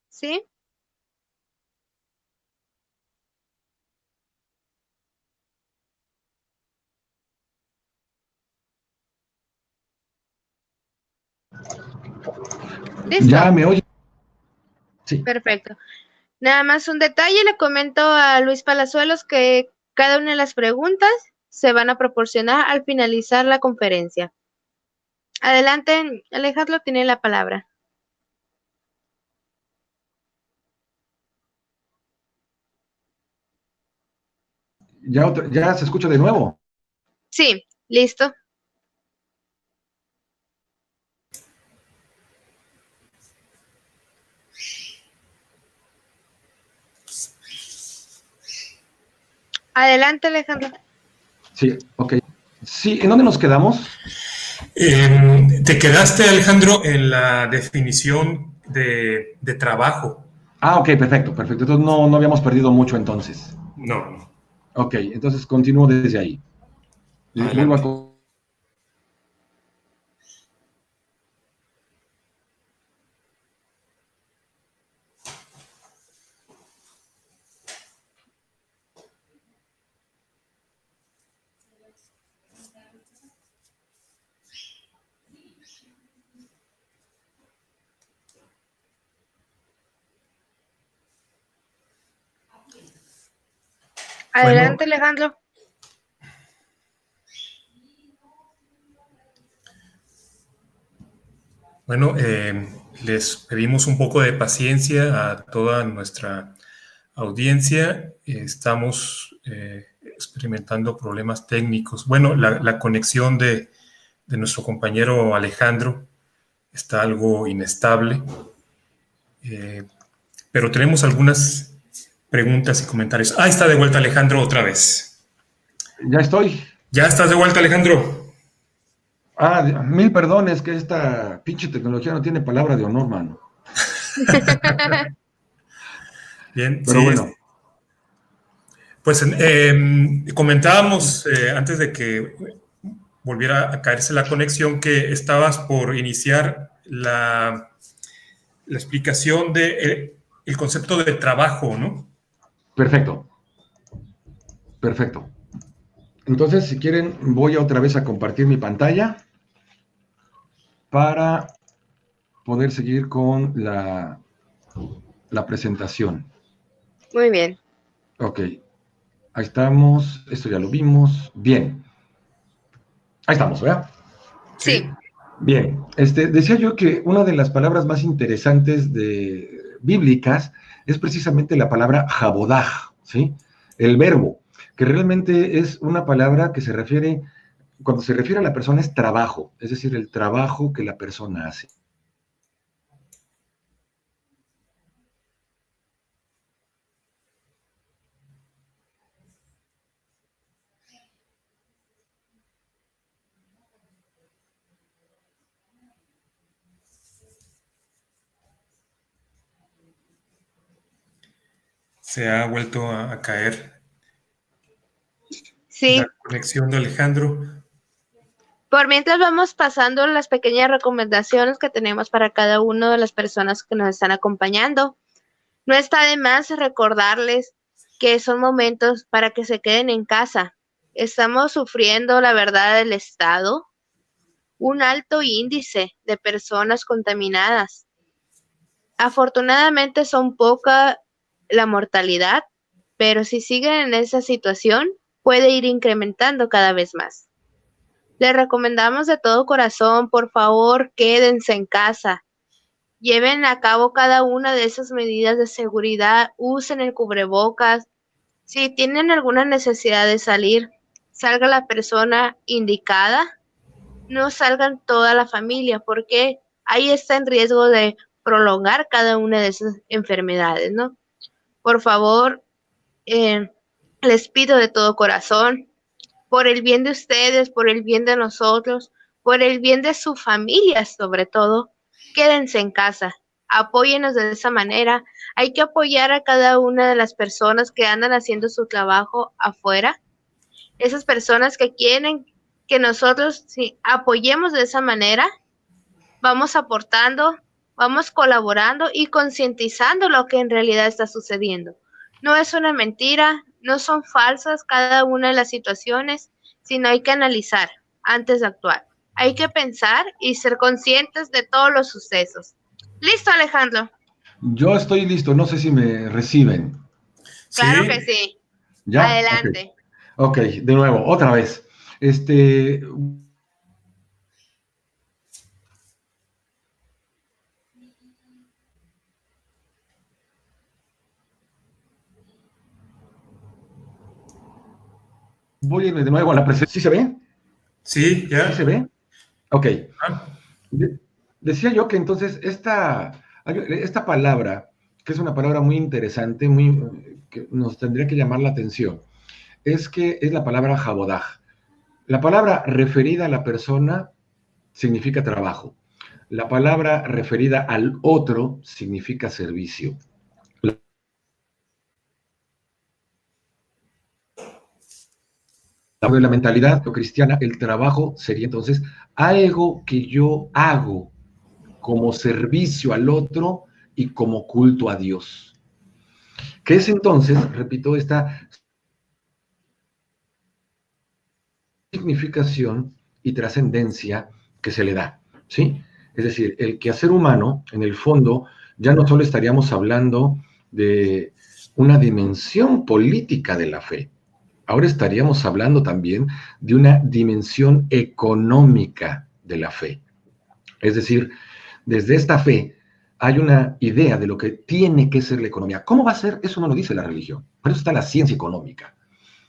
Speaker 1: ¿Sí? ¿Listo?
Speaker 2: ¿Ya me oye? Sí.
Speaker 1: Perfecto. Nada más un detalle, le comento a Luis Palazuelos que cada una de las preguntas se van a proporcionar al finalizar la conferencia. Adelante, Alejandro tiene la palabra.
Speaker 2: ¿Ya se escucha de nuevo?
Speaker 1: Sí, listo. Adelante, Alejandro.
Speaker 2: Sí, ok. Sí, ¿en dónde nos quedamos?
Speaker 3: Te quedaste, Alejandro, en la definición de trabajo.
Speaker 2: Ah, ok, perfecto, perfecto. Entonces no habíamos perdido mucho entonces.
Speaker 3: No.
Speaker 2: Ok, entonces continúo desde ahí. Vuelvo
Speaker 3: Adelante.
Speaker 2: a...
Speaker 1: Adelante, Alejandro.
Speaker 3: Bueno, les pedimos un poco de paciencia a toda nuestra audiencia. Estamos experimentando problemas técnicos. Bueno, la conexión de nuestro compañero Alejandro está algo inestable, pero tenemos algunas preguntas y comentarios. Ah, está de vuelta Alejandro otra vez.
Speaker 2: Ya estoy.
Speaker 3: Ya estás de vuelta, Alejandro.
Speaker 2: Ah, mil perdones que esta pinche tecnología no tiene palabra de honor, mano.
Speaker 3: Bien,
Speaker 2: Pero
Speaker 3: sí.
Speaker 2: bueno.
Speaker 3: Pues comentábamos antes de que volviera a caerse la conexión que estabas por iniciar la explicación de el concepto de trabajo, ¿no?
Speaker 2: Perfecto. Perfecto. Entonces, si quieren, voy otra vez a compartir mi pantalla para poder seguir con la presentación.
Speaker 1: Muy bien.
Speaker 2: Ok. Ahí estamos. Esto ya lo vimos. Bien. Ahí estamos, ¿verdad?
Speaker 1: Sí.
Speaker 2: Bien. Decía yo que una de las palabras más interesantes bíblicas es precisamente la palabra jabodaj, ¿sí? El verbo, que realmente es una palabra que se refiere, cuando se refiere a la persona es trabajo, es decir, el trabajo que la persona hace.
Speaker 3: Se ha vuelto a caer
Speaker 1: Sí.
Speaker 3: la conexión de Alejandro.
Speaker 1: Por mientras vamos pasando las pequeñas recomendaciones que tenemos para cada una de las personas que nos están acompañando. No está de más recordarles que son momentos para que se queden en casa. Estamos sufriendo, la verdad, del estado, un alto índice de personas contaminadas. Afortunadamente son poca la mortalidad, pero si siguen en esa situación, puede ir incrementando cada vez más. Les recomendamos de todo corazón, por favor, quédense en casa. Lleven a cabo cada una de esas medidas de seguridad, usen el cubrebocas. Si tienen alguna necesidad de salir, salga la persona indicada, no salgan toda la familia, porque ahí está en riesgo de prolongar cada una de esas enfermedades, ¿no? Por favor, les pido de todo corazón, por el bien de ustedes, por el bien de nosotros, por el bien de su familia sobre todo, quédense en casa, apóyenos de esa manera. Hay que apoyar a cada una de las personas que andan haciendo su trabajo afuera, esas personas que quieren que nosotros apoyemos de esa manera, vamos aportando, vamos colaborando y concientizando lo que en realidad está sucediendo. No es una mentira, no son falsas cada una de las situaciones, sino hay que analizar antes de actuar. Hay que pensar y ser conscientes de todos los sucesos. ¿Listo, Alejandro?
Speaker 2: Yo estoy listo, no sé si me reciben.
Speaker 1: Claro que sí.
Speaker 2: ¿Ya?
Speaker 1: Adelante.
Speaker 2: Ok, de nuevo, otra vez. Voy a ir de nuevo a la presentación. ¿Sí se ve?
Speaker 3: Sí, ya.
Speaker 2: ¿Sí se ve? Ok.
Speaker 3: Ah.
Speaker 2: Decía yo que entonces esta palabra, que es una palabra muy interesante, que nos tendría que llamar la atención, es la palabra Jabodaj. La palabra referida a la persona significa trabajo. La palabra referida al otro significa servicio. De la mentalidad cristiana, el trabajo sería entonces algo que yo hago como servicio al otro y como culto a Dios. Que es entonces, repito, esta significación y trascendencia que se le da, ¿sí? Es decir, el quehacer humano, en el fondo, ya no solo estaríamos hablando de una dimensión política de la fe, ahora estaríamos hablando también de una dimensión económica de la fe. Es decir, desde esta fe hay una idea de lo que tiene que ser la economía. ¿Cómo va a ser? Eso no lo dice la religión. Por eso está la ciencia económica.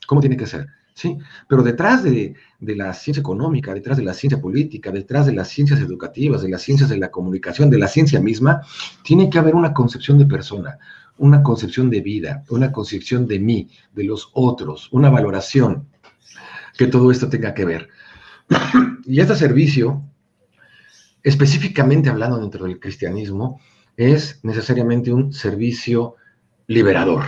Speaker 2: ¿Cómo tiene que ser? Sí, pero detrás de la ciencia económica, detrás de la ciencia política, detrás de las ciencias educativas, de las ciencias de la comunicación, de la ciencia misma, tiene que haber una concepción de persona, una concepción de vida, una concepción de mí, de los otros, una valoración que todo esto tenga que ver. Y este servicio, específicamente hablando dentro del cristianismo, es necesariamente un servicio liberador.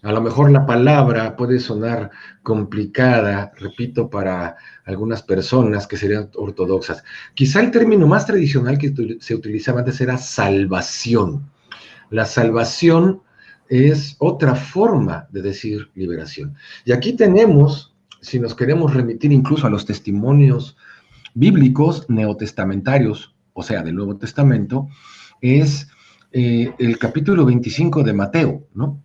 Speaker 2: A lo mejor la palabra puede sonar complicada, repito, para algunas personas que serían ortodoxas. Quizá el término más tradicional que se utilizaba antes era salvación. La salvación es otra forma de decir liberación. Y aquí tenemos, si nos queremos remitir incluso a los testimonios bíblicos neotestamentarios, o sea, del Nuevo Testamento, es el capítulo 25 de Mateo, ¿no?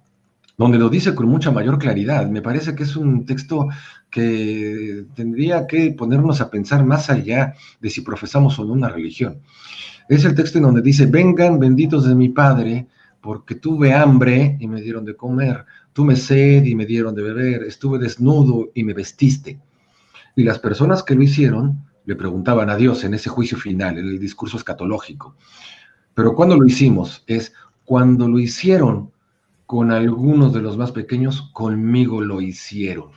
Speaker 2: Donde lo dice con mucha mayor claridad. Me parece que es un texto que tendría que ponernos a pensar más allá de si profesamos o no una religión. Es el texto en donde dice: vengan benditos de mi Padre, porque tuve hambre y me dieron de comer, tuve sed y me dieron de beber, estuve desnudo y me vestiste. Y las personas que lo hicieron le preguntaban a Dios en ese juicio final, en el discurso escatológico. Pero ¿cuándo lo hicimos? Es cuando lo hicieron con algunos de los más pequeños, conmigo lo hicieron.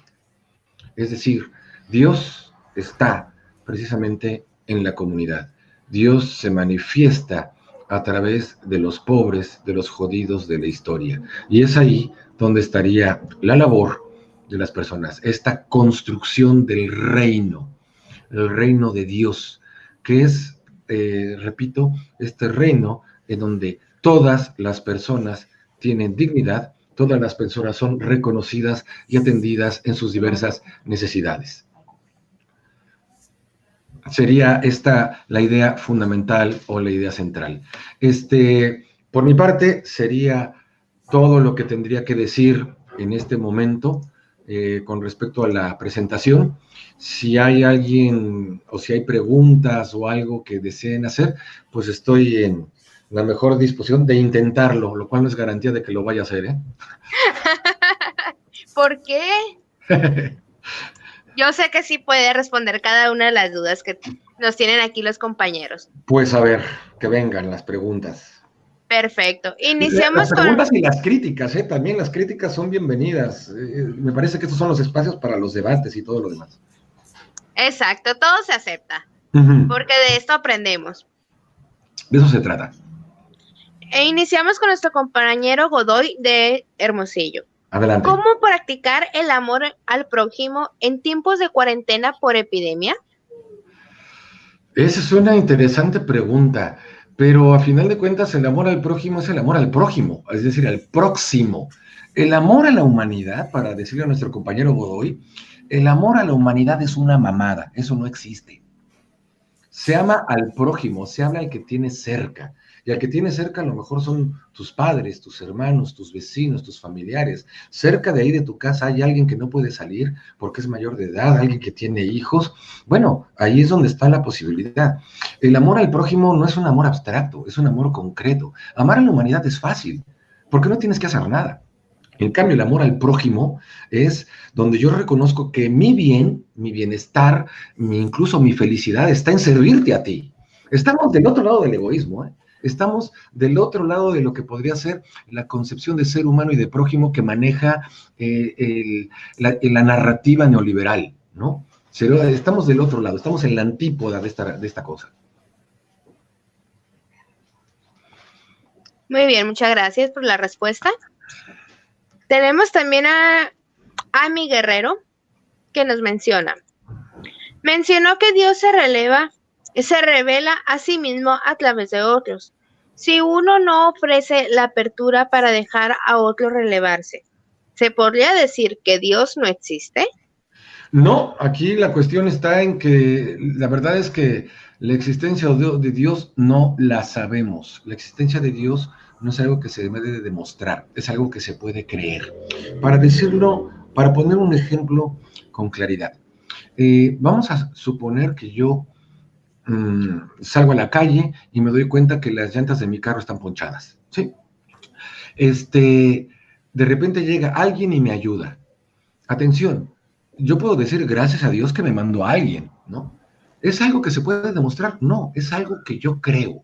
Speaker 2: Es decir, Dios está precisamente en la comunidad. Dios se manifiesta a través de los pobres, de los jodidos de la historia. Y es ahí donde estaría la labor de las personas, esta construcción del reino, el reino de Dios, que es, repito, este reino en donde todas las personas tienen dignidad, todas las personas son reconocidas y atendidas en sus diversas necesidades. Sería esta la idea fundamental o la idea central. Por mi parte, sería todo lo que tendría que decir en este momento con respecto a la presentación. Si hay alguien o si hay preguntas o algo que deseen hacer, pues estoy en la mejor disposición de intentarlo, lo cual no es garantía de que lo vaya a hacer, ¿eh?
Speaker 1: ¿Por qué? Yo sé que sí puede responder cada una de las dudas que nos tienen aquí los compañeros.
Speaker 2: Pues a ver, que vengan las preguntas.
Speaker 1: Perfecto.
Speaker 2: Las
Speaker 1: Iniciamos
Speaker 2: preguntas
Speaker 1: con...
Speaker 2: y las críticas, ¿eh? También las críticas son bienvenidas. Me parece que estos son los espacios para los debates y todo lo demás.
Speaker 1: Exacto, todo se acepta, porque de esto aprendemos.
Speaker 2: De eso se trata.
Speaker 1: E iniciamos con nuestro compañero Godoy de Hermosillo.
Speaker 2: Adelante.
Speaker 1: ¿Cómo practicar el amor al prójimo en tiempos de cuarentena por epidemia?
Speaker 2: Esa es una interesante pregunta, pero a final de cuentas el amor al prójimo es el amor al prójimo, es decir, al próximo. El amor a la humanidad, para decirle a nuestro compañero Godoy, el amor a la humanidad es una mamada, eso no existe. Se ama al prójimo, se habla al que tienes cerca. Y al que tienes cerca a lo mejor son tus padres, tus hermanos, tus vecinos, tus familiares. Cerca de ahí de tu casa hay alguien que no puede salir porque es mayor de edad, alguien que tiene hijos. Bueno, ahí es donde está la posibilidad. El amor al prójimo no es un amor abstracto, es un amor concreto. Amar a la humanidad es fácil, porque no tienes que hacer nada. En cambio, el amor al prójimo es donde yo reconozco que mi bien, mi bienestar, incluso mi felicidad está en servirte a ti. Estamos del otro lado del egoísmo, ¿eh? Estamos del otro lado de lo que podría ser la concepción de ser humano y de prójimo que maneja la narrativa neoliberal, ¿no? Estamos del otro lado, estamos en la antípoda de esta cosa.
Speaker 1: Muy bien, muchas gracias por la respuesta. Tenemos también a Ami Guerrero, que nos mencionó que Dios se revela a sí mismo a través de otros. Si uno no ofrece la apertura para dejar a otro relevarse, ¿se podría decir que Dios no existe?
Speaker 2: No, aquí la cuestión está en que la verdad es que la existencia de Dios no la sabemos. La existencia de Dios no es algo que se debe de demostrar, es algo que se puede creer. Para decirlo, para poner un ejemplo con claridad, vamos a suponer que yo salgo a la calle y me doy cuenta que las llantas de mi carro están ponchadas, ¿sí? De repente llega alguien y me ayuda. Atención, yo puedo decir gracias a Dios que me mandó a alguien, ¿no? ¿Es algo que se puede demostrar? No, es algo que yo creo.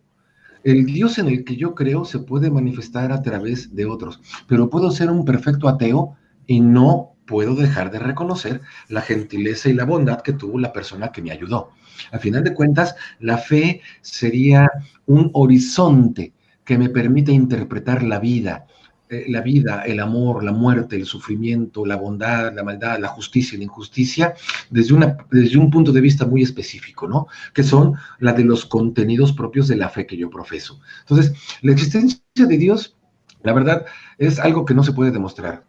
Speaker 2: El Dios en el que yo creo se puede manifestar a través de otros, pero puedo ser un perfecto ateo y no puedo dejar de reconocer la gentileza y la bondad que tuvo la persona que me ayudó. A final de cuentas, la fe sería un horizonte que me permite interpretar la vida, el amor, la muerte, el sufrimiento, la bondad, la maldad, la justicia y la injusticia, desde un punto de vista muy específico, ¿no? Que son la de los contenidos propios de la fe que yo profeso. Entonces, la existencia de Dios, la verdad, es algo que no se puede demostrar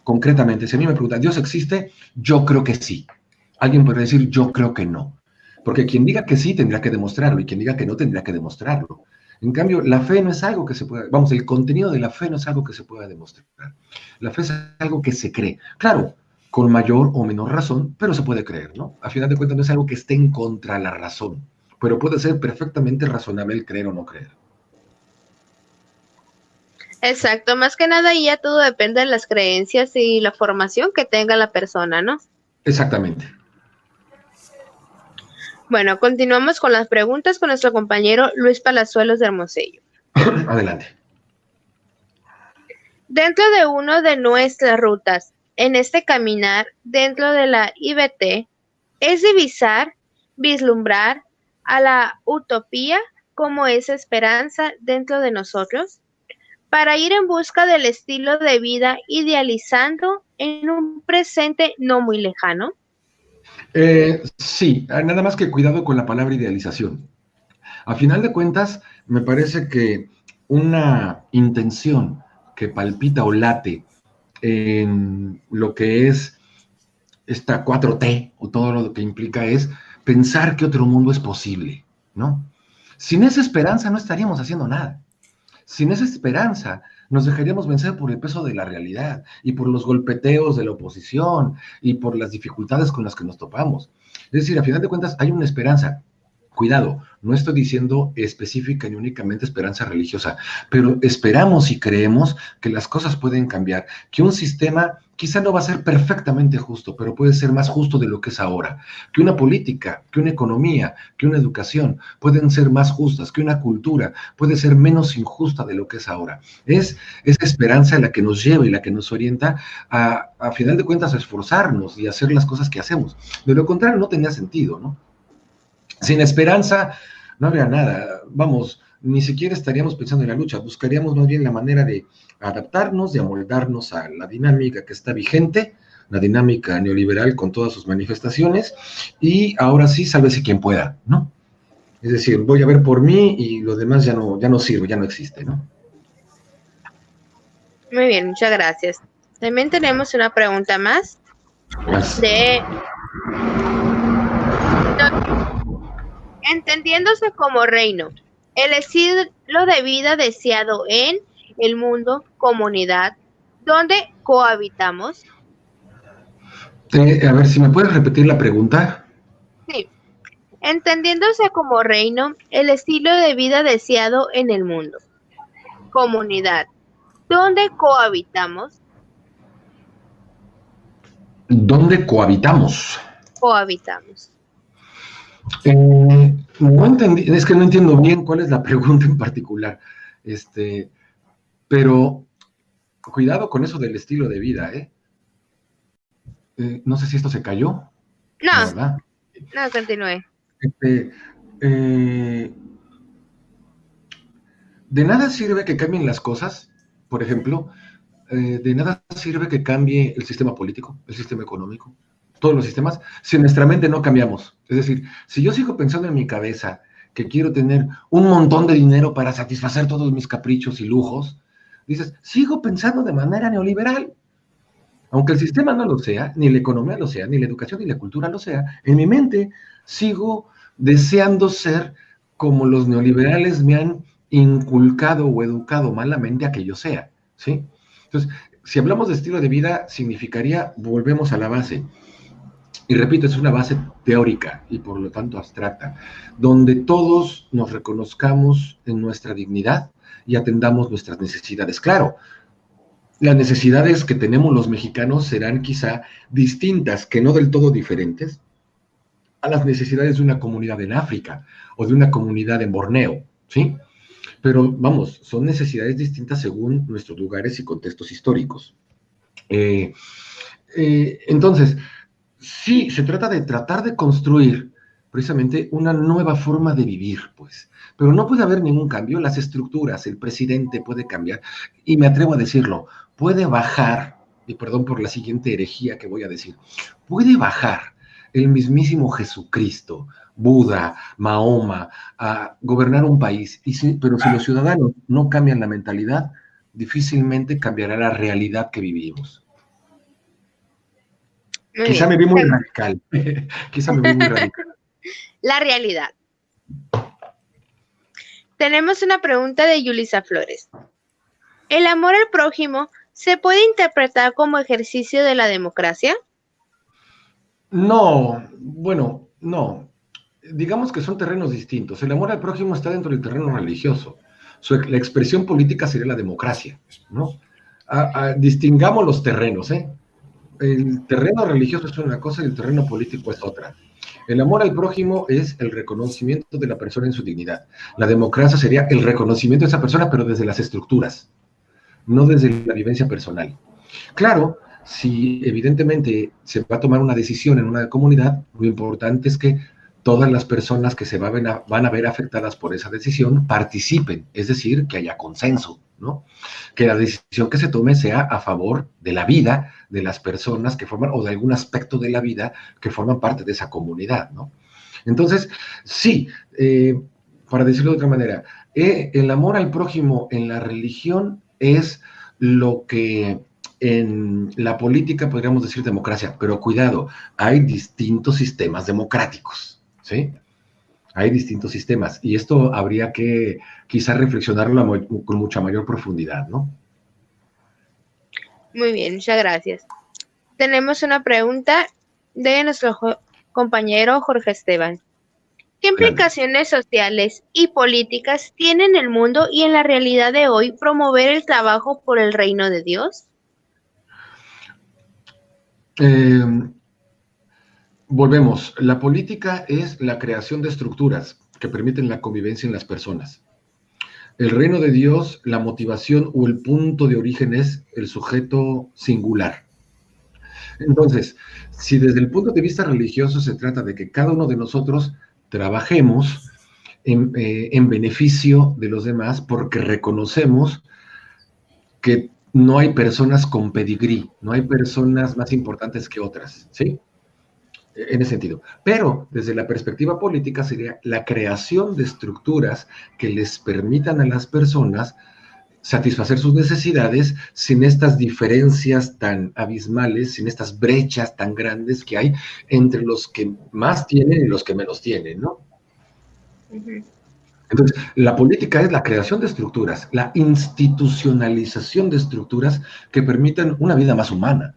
Speaker 2: concretamente. Si a mí me preguntan, ¿Dios existe? Yo creo que sí. Alguien puede decir, yo creo que no. Porque quien diga que sí tendrá que demostrarlo y quien diga que no tendrá que demostrarlo. En cambio, la fe no es algo que se pueda, vamos, el contenido de la fe no es algo que se pueda demostrar. La fe es algo que se cree. Claro, con mayor o menor razón, pero se puede creer, ¿no? A final de cuentas no es algo que esté en contra de la razón, pero puede ser perfectamente razonable el creer o no creer.
Speaker 1: Exacto, más que nada ya todo depende de las creencias y la formación que tenga la persona, ¿no?
Speaker 2: Exactamente.
Speaker 1: Bueno, continuamos con las preguntas con nuestro compañero Luis Palazuelos de Hermosillo.
Speaker 2: Adelante.
Speaker 1: Dentro de una de nuestras rutas, en este caminar dentro de la IBT, es vislumbrar a la utopía como esa esperanza dentro de nosotros, para ir en busca del estilo de vida idealizando en un presente no muy lejano.
Speaker 2: Sí, nada más que cuidado con la palabra idealización. A final de cuentas, me parece que una intención que palpita o late en lo que es esta 4T o todo lo que implica es pensar que otro mundo es posible, ¿no? Sin esa esperanza no estaríamos haciendo nada. Sin esa esperanza nos dejaríamos vencer por el peso de la realidad y por los golpeteos de la oposición y por las dificultades con las que nos topamos. Es decir, a final de cuentas hay una esperanza. Cuidado, no estoy diciendo específica ni únicamente esperanza religiosa, pero esperamos y creemos que las cosas pueden cambiar, que un sistema quizá no va a ser perfectamente justo, pero puede ser más justo de lo que es ahora, que una política, que una economía, que una educación pueden ser más justas, que una cultura puede ser menos injusta de lo que es ahora. Es esa esperanza la que nos lleva y la que nos orienta a final de cuentas, a esforzarnos y a hacer las cosas que hacemos. De lo contrario, no tenía sentido, ¿no? Sin esperanza no habría nada, vamos, ni siquiera estaríamos pensando en la lucha, buscaríamos más bien la manera de adaptarnos, de amoldarnos a la dinámica que está vigente, la dinámica neoliberal con todas sus manifestaciones, y ahora sí, sálvese quien pueda, ¿no? Es decir, voy a ver por mí y lo demás ya no sirve, ya no existe, ¿no?
Speaker 1: Muy bien, muchas gracias. También tenemos una pregunta más de... Entendiéndose como reino, el estilo de vida deseado en el mundo, comunidad, donde cohabitamos.
Speaker 2: A ver, si me puedes repetir la pregunta.
Speaker 1: Sí. Entendiéndose como reino, el estilo de vida deseado en el mundo, comunidad, donde cohabitamos.
Speaker 2: ¿Dónde cohabitamos?
Speaker 1: Cohabitamos.
Speaker 2: No entendí, es que no entiendo bien cuál es la pregunta en particular, pero cuidado con eso del estilo de vida, ¿eh? No sé si esto se cayó.
Speaker 1: No,
Speaker 2: ¿verdad?
Speaker 1: no, continúe.
Speaker 2: De nada sirve que cambien las cosas, por ejemplo, de nada sirve que cambie el sistema político, el sistema económico, todos los sistemas, si en nuestra mente no cambiamos. Es decir, si yo sigo pensando en mi cabeza que quiero tener un montón de dinero para satisfacer todos mis caprichos y lujos, dices, sigo pensando de manera neoliberal. Aunque el sistema no lo sea, ni la economía lo sea, ni la educación ni la cultura lo sea, en mi mente sigo deseando ser como los neoliberales me han inculcado o educado malamente a que yo sea, ¿sí? Entonces, si hablamos de estilo de vida, significaría, volvemos a la base, y repito, es una base teórica y por lo tanto abstracta, donde todos nos reconozcamos en nuestra dignidad y atendamos nuestras necesidades. Claro, las necesidades que tenemos los mexicanos serán quizá distintas, que no del todo diferentes, a las necesidades de una comunidad en África o de una comunidad en Borneo, ¿sí? Pero vamos, son necesidades distintas según nuestros lugares y contextos históricos. Entonces, sí, se trata de tratar de construir precisamente una nueva forma de vivir, pues. Pero no puede haber ningún cambio, las estructuras, el presidente puede cambiar, y me atrevo a decirlo, puede bajar, y perdón por la siguiente herejía que voy a decir, puede bajar el mismísimo Jesucristo, Buda, Mahoma, a gobernar un país, pero si los ciudadanos no cambian la mentalidad, difícilmente cambiará la realidad que vivimos. Quizá me vi muy radical. Quizá me vi muy radical.
Speaker 1: La realidad. Tenemos una pregunta de Yulisa Flores. ¿El amor al prójimo se puede interpretar como ejercicio de la democracia?
Speaker 2: No, bueno, no. Digamos que son terrenos distintos. El amor al prójimo está dentro del terreno religioso. La expresión política sería la democracia, ¿no? Distingamos los terrenos, ¿eh? El terreno religioso es una cosa y el terreno político es otra. El amor al prójimo es el reconocimiento de la persona en su dignidad. La democracia sería el reconocimiento de esa persona, pero desde las estructuras, no desde la vivencia personal. Claro, si evidentemente se va a tomar una decisión en una comunidad, lo importante es que todas las personas que se van a ver afectadas por esa decisión participen, es decir, que haya consenso, ¿no? Que la decisión que se tome sea a favor de la vida de las personas que forman, o de algún aspecto de la vida que forman parte de esa comunidad, ¿no? Entonces, sí, para decirlo de otra manera, el amor al prójimo en la religión es lo que en la política podríamos decir democracia, pero cuidado, hay distintos sistemas democráticos, ¿sí? Hay distintos sistemas, y esto habría que quizás reflexionarlo con mucha mayor profundidad, ¿no?
Speaker 1: Muy bien, muchas gracias. Tenemos una pregunta de nuestro compañero Jorge Esteban. ¿Qué
Speaker 2: Adelante.
Speaker 1: implicaciones sociales y políticas tiene en el mundo y en la realidad de hoy promover el trabajo por el reino de Dios?
Speaker 2: Eh, Volvemos. La política es la creación de estructuras que permiten la convivencia en las personas. El reino de Dios, la motivación o el punto de origen es el sujeto singular. Entonces, si desde el punto de vista religioso se trata de que cada uno de nosotros trabajemos en beneficio de los demás porque reconocemos que no hay personas con pedigrí, no hay personas más importantes que otras, ¿sí? En ese sentido. Pero desde la perspectiva política sería la creación de estructuras que les permitan a las personas satisfacer sus necesidades sin estas diferencias tan abismales, sin estas brechas tan grandes que hay entre los que más tienen y los que menos tienen, ¿no?
Speaker 1: Ujú.
Speaker 2: Entonces, la política es la creación de estructuras, la institucionalización de estructuras que permitan una vida más humana.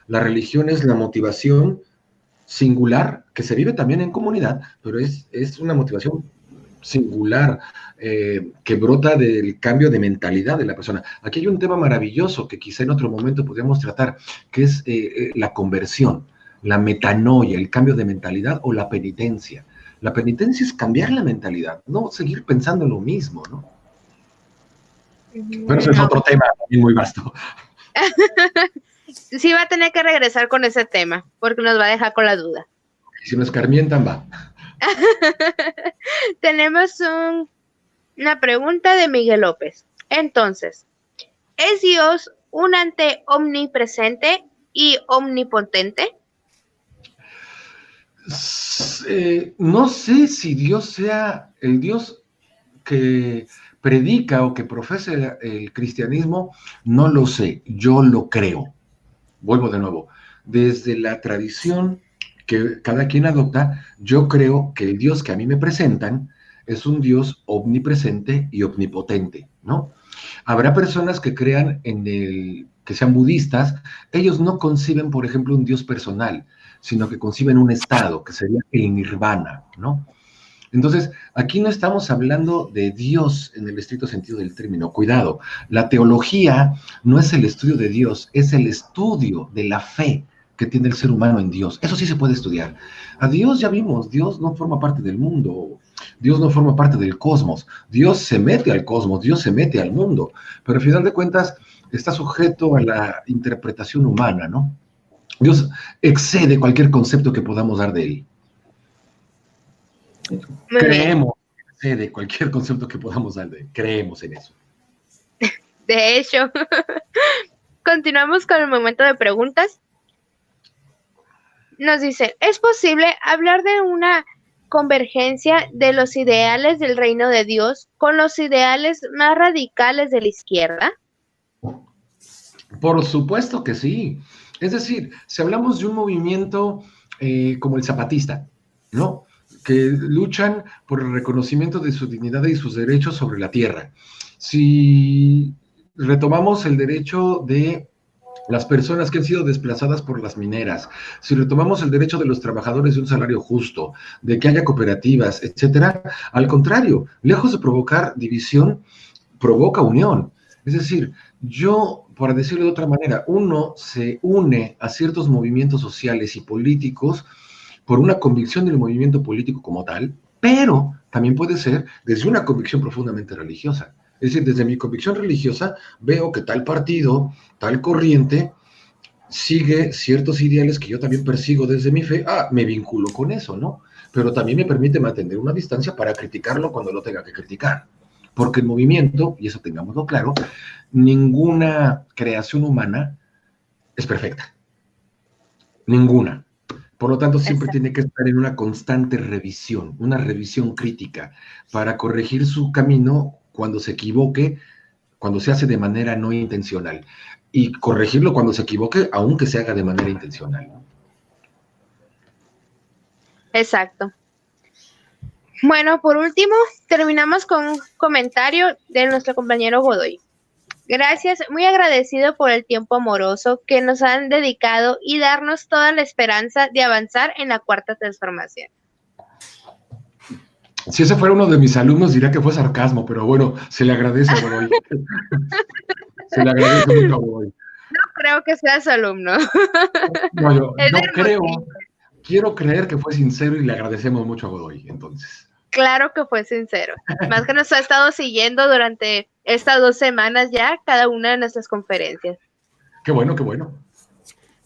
Speaker 2: La religión es la motivación singular que se vive también en comunidad, pero es una motivación singular que brota del cambio de mentalidad de la persona. Aquí hay un tema maravilloso que quizá en otro momento podríamos tratar, que es la conversión, la metanoia, el cambio de mentalidad o la penitencia. La penitencia es cambiar la mentalidad, no seguir pensando en lo mismo, ¿no? Pero eso es
Speaker 1: No.
Speaker 2: otro tema también muy vasto.
Speaker 1: Sí va a tener que regresar con ese tema, porque nos va a dejar con la duda.
Speaker 2: Si nos escarmientan, va.
Speaker 1: Tenemos una pregunta de Miguel López. Entonces, ¿es Dios un ente omnipresente y omnipotente?
Speaker 2: No sé si Dios sea el Dios que predica o que profesa el cristianismo, no lo sé, yo lo creo. Vuelvo de nuevo, desde la tradición que cada quien adopta, yo creo que el Dios que a mí me presentan es un Dios omnipresente y omnipotente, ¿no? Habrá personas que crean que sean budistas, ellos no conciben, por ejemplo, un Dios personal, sino que conciben un estado, que sería el nirvana, ¿no? Entonces, aquí no estamos hablando de Dios en el estricto sentido del término. Cuidado, la teología no es el estudio de Dios, es el estudio de la fe que tiene el ser humano en Dios. Eso sí se puede estudiar. A Dios ya vimos, Dios no forma parte del mundo, Dios no forma parte del cosmos, Dios se mete al cosmos, Dios se mete al mundo, pero al final de cuentas está sujeto a la interpretación humana, ¿no? Dios excede cualquier concepto que podamos dar de él.
Speaker 1: Muy
Speaker 2: Creemos de cualquier concepto que podamos dar de él. Creemos en eso.
Speaker 1: De hecho, continuamos con el momento de preguntas. Nos dice, ¿es posible hablar de una convergencia de los ideales del reino de Dios con los ideales más radicales de la izquierda?
Speaker 2: Por supuesto que sí. Es decir, si hablamos de un movimiento como el zapatista, ¿no? Que luchan por el reconocimiento de su dignidad y sus derechos sobre la tierra. Si retomamos el derecho de las personas que han sido desplazadas por las mineras, si retomamos el derecho de los trabajadores de un salario justo, de que haya cooperativas, etcétera, al contrario, lejos de provocar división, provoca unión. Es decir, yo, para decirlo de otra manera, uno se une a ciertos movimientos sociales y políticos por una convicción del movimiento político como tal, pero también puede ser desde una convicción profundamente religiosa. Es decir, desde mi convicción religiosa veo que tal partido, tal corriente, sigue ciertos ideales que yo también persigo desde mi fe, me vinculo con eso, ¿no? Pero también me permite mantener una distancia para criticarlo cuando lo tenga que criticar. Porque el movimiento, y eso tengámoslo claro, ninguna creación humana es perfecta. Ninguna. Por lo tanto, siempre
Speaker 1: Exacto.
Speaker 2: tiene que estar en una constante revisión, una revisión crítica, para corregir su camino cuando se equivoque, cuando se hace de manera no intencional. Y corregirlo cuando se equivoque, aunque se haga de manera intencional, ¿no?
Speaker 1: Exacto. Bueno, por último, terminamos con un comentario de nuestro compañero Godoy. Gracias, muy agradecido por el tiempo amoroso que nos han dedicado y darnos toda la esperanza de avanzar en la cuarta transformación.
Speaker 2: Si ese fuera uno de mis alumnos, diría que fue sarcasmo, pero bueno, se le agradece a Godoy. Se le agradece mucho a Godoy.
Speaker 1: No creo que sea su alumno.
Speaker 2: No, yo
Speaker 1: Es
Speaker 2: no creo,
Speaker 1: hermosillo.
Speaker 2: quiero creer que fue sincero y le agradecemos mucho a Godoy, entonces.
Speaker 1: Claro que fue sincero. Más que nos ha estado siguiendo durante estas 2 semanas ya, cada una de nuestras conferencias.
Speaker 2: Qué bueno, qué bueno.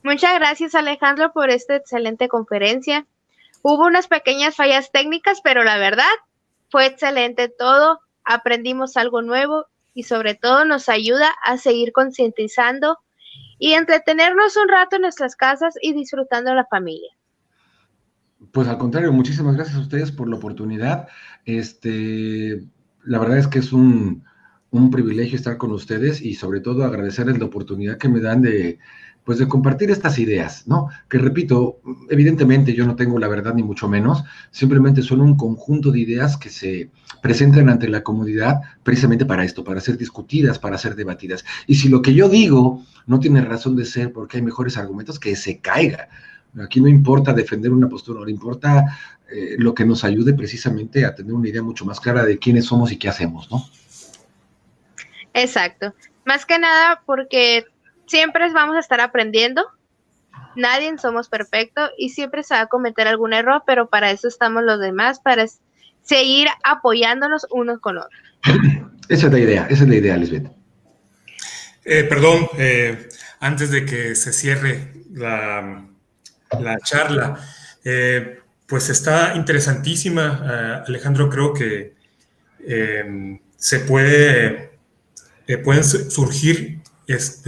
Speaker 1: Muchas gracias, Alejandro, por esta excelente conferencia. Hubo unas pequeñas fallas técnicas, pero la verdad fue excelente todo. Aprendimos algo nuevo y sobre todo nos ayuda a seguir concientizando y entretenernos un rato en nuestras casas y disfrutando de la familia.
Speaker 2: Pues al contrario, muchísimas gracias a ustedes por la oportunidad. La verdad es que es un privilegio estar con ustedes y sobre todo agradecerles la oportunidad que me dan de compartir estas ideas, ¿no? Que repito, evidentemente yo no tengo la verdad ni mucho menos, simplemente son un conjunto de ideas que se presentan ante la comunidad precisamente para esto, para ser discutidas, para ser debatidas. Y si lo que yo digo no tiene razón de ser porque hay mejores argumentos, que se caiga. Aquí no importa defender una postura, no importa lo que nos ayude precisamente a tener una idea mucho más clara de quiénes somos y qué hacemos, ¿no?
Speaker 1: Exacto. Más que nada porque siempre vamos a estar aprendiendo. Nadie somos perfectos y siempre se va a cometer algún error, pero para eso estamos los demás, para seguir apoyándonos unos con otros.
Speaker 2: Esa es la idea, Lisbeth.
Speaker 3: Perdón, antes de que se cierre la charla, pues está interesantísima, Alejandro. Creo que pueden surgir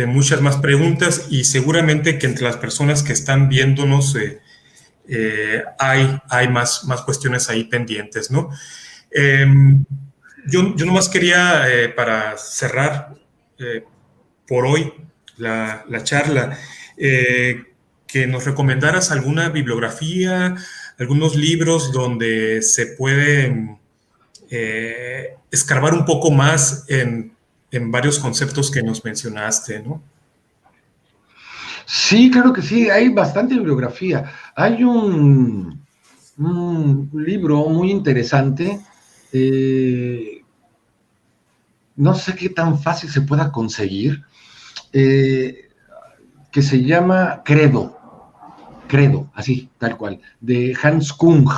Speaker 3: muchas más preguntas y seguramente que entre las personas que están viéndonos hay más cuestiones ahí pendientes, ¿no? Yo nomás quería, para cerrar por hoy la charla, que nos recomendaras alguna bibliografía, algunos libros donde se puede escarbar un poco más en varios conceptos que nos mencionaste, ¿no?
Speaker 2: Sí, claro que sí, hay bastante bibliografía. Hay un libro muy interesante, no sé qué tan fácil se pueda conseguir, que se llama Credo, así, tal cual, de Hans Kung.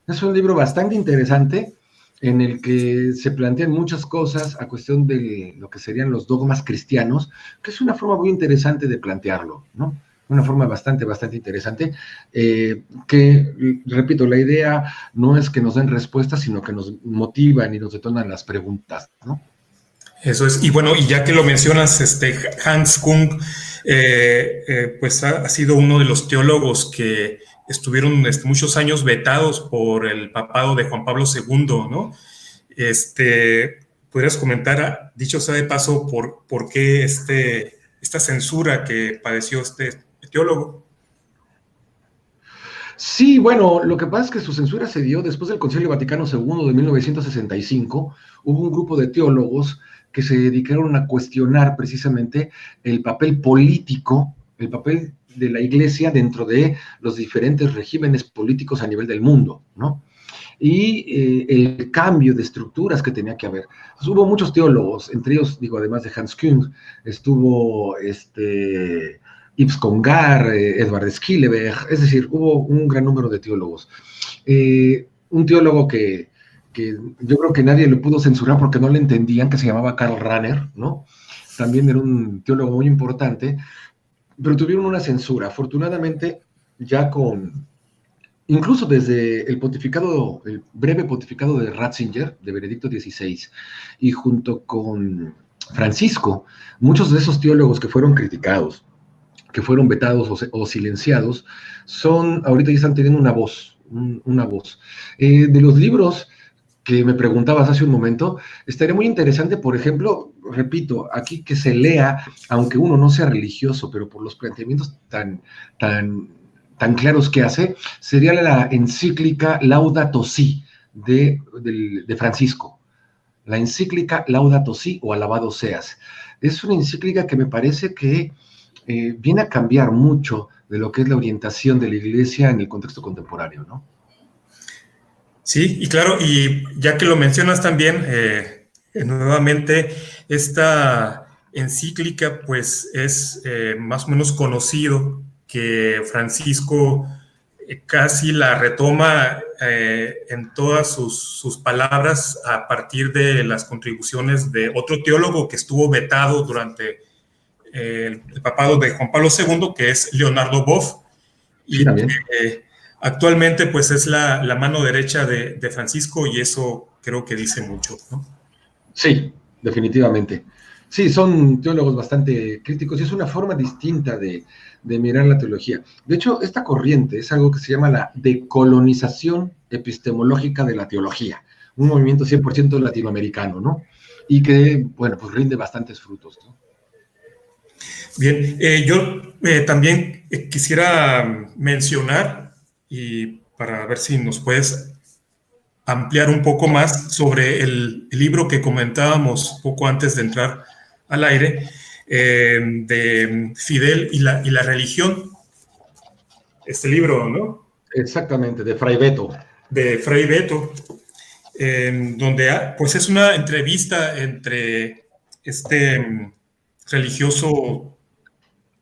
Speaker 2: Es un libro bastante interesante en el que se plantean muchas cosas a cuestión de lo que serían los dogmas cristianos, que es una forma muy interesante de plantearlo, ¿no? Una forma bastante interesante, que, repito, la idea no es que nos den respuestas, sino que nos motivan y nos detonan las preguntas, ¿no?
Speaker 3: Eso es. Y bueno, y ya que lo mencionas, Hans Kung, pues ha sido uno de los teólogos que estuvieron muchos años vetados por el papado de Juan Pablo II, ¿no? ¿Podrías comentar, dicho sea de paso, por qué esta censura que padeció este teólogo?
Speaker 2: Sí, bueno, lo que pasa es que su censura se dio después del Concilio Vaticano II de 1965. Hubo un grupo de teólogos que se dedicaron a cuestionar precisamente el papel político, el papel de la Iglesia dentro de los diferentes regímenes políticos a nivel del mundo, ¿no? Y el cambio de estructuras que tenía que haber. Entonces, hubo muchos teólogos, entre ellos, digo, además de Hans Kung, estuvo Yves Congar, Edward Schilleberg, es decir, hubo un gran número de teólogos. Un teólogo que yo creo que nadie lo pudo censurar porque no le entendían, que se llamaba Karl Rahner, ¿no? También era un teólogo muy importante, pero tuvieron una censura. Afortunadamente, ya incluso desde el breve pontificado de Ratzinger, de Benedicto XVI, y junto con Francisco, muchos de esos teólogos que fueron criticados, que fueron vetados o silenciados, ahorita ya están teniendo una voz. De los libros que me preguntabas hace un momento, estaría muy interesante, por ejemplo, repito, aquí que se lea, aunque uno no sea religioso, pero por los planteamientos tan claros que hace, sería la encíclica Laudato Si de Francisco. La encíclica Laudato Si o Alabado Seas. es una encíclica que me parece que viene a cambiar mucho de lo que es la orientación de la Iglesia en el contexto contemporáneo, ¿no?
Speaker 3: Sí, y claro, y ya que lo mencionas también, nuevamente, esta encíclica pues es más o menos conocido que Francisco casi la retoma en todas sus palabras a partir de las contribuciones de otro teólogo que estuvo vetado durante el papado de Juan Pablo II, que es Leonardo Boff,
Speaker 2: Sí,
Speaker 3: y
Speaker 2: también.
Speaker 3: que actualmente pues es la mano derecha de Francisco, y eso creo que dice mucho, ¿no?
Speaker 2: Sí, definitivamente. Sí, son teólogos bastante críticos y es una forma distinta de mirar la teología. De hecho, esta corriente es algo que se llama la decolonización epistemológica de la teología, un movimiento 100% latinoamericano, ¿no? Y que, bueno, pues rinde bastantes frutos, ¿no?
Speaker 3: Bien, yo también quisiera mencionar, y para ver si nos puedes ampliar un poco más sobre el libro que comentábamos poco antes de entrar al aire, de Fidel y la religión. Este libro, ¿no?
Speaker 2: Exactamente, de Fray Beto.
Speaker 3: De Fray Beto, donde pues es una entrevista entre este religioso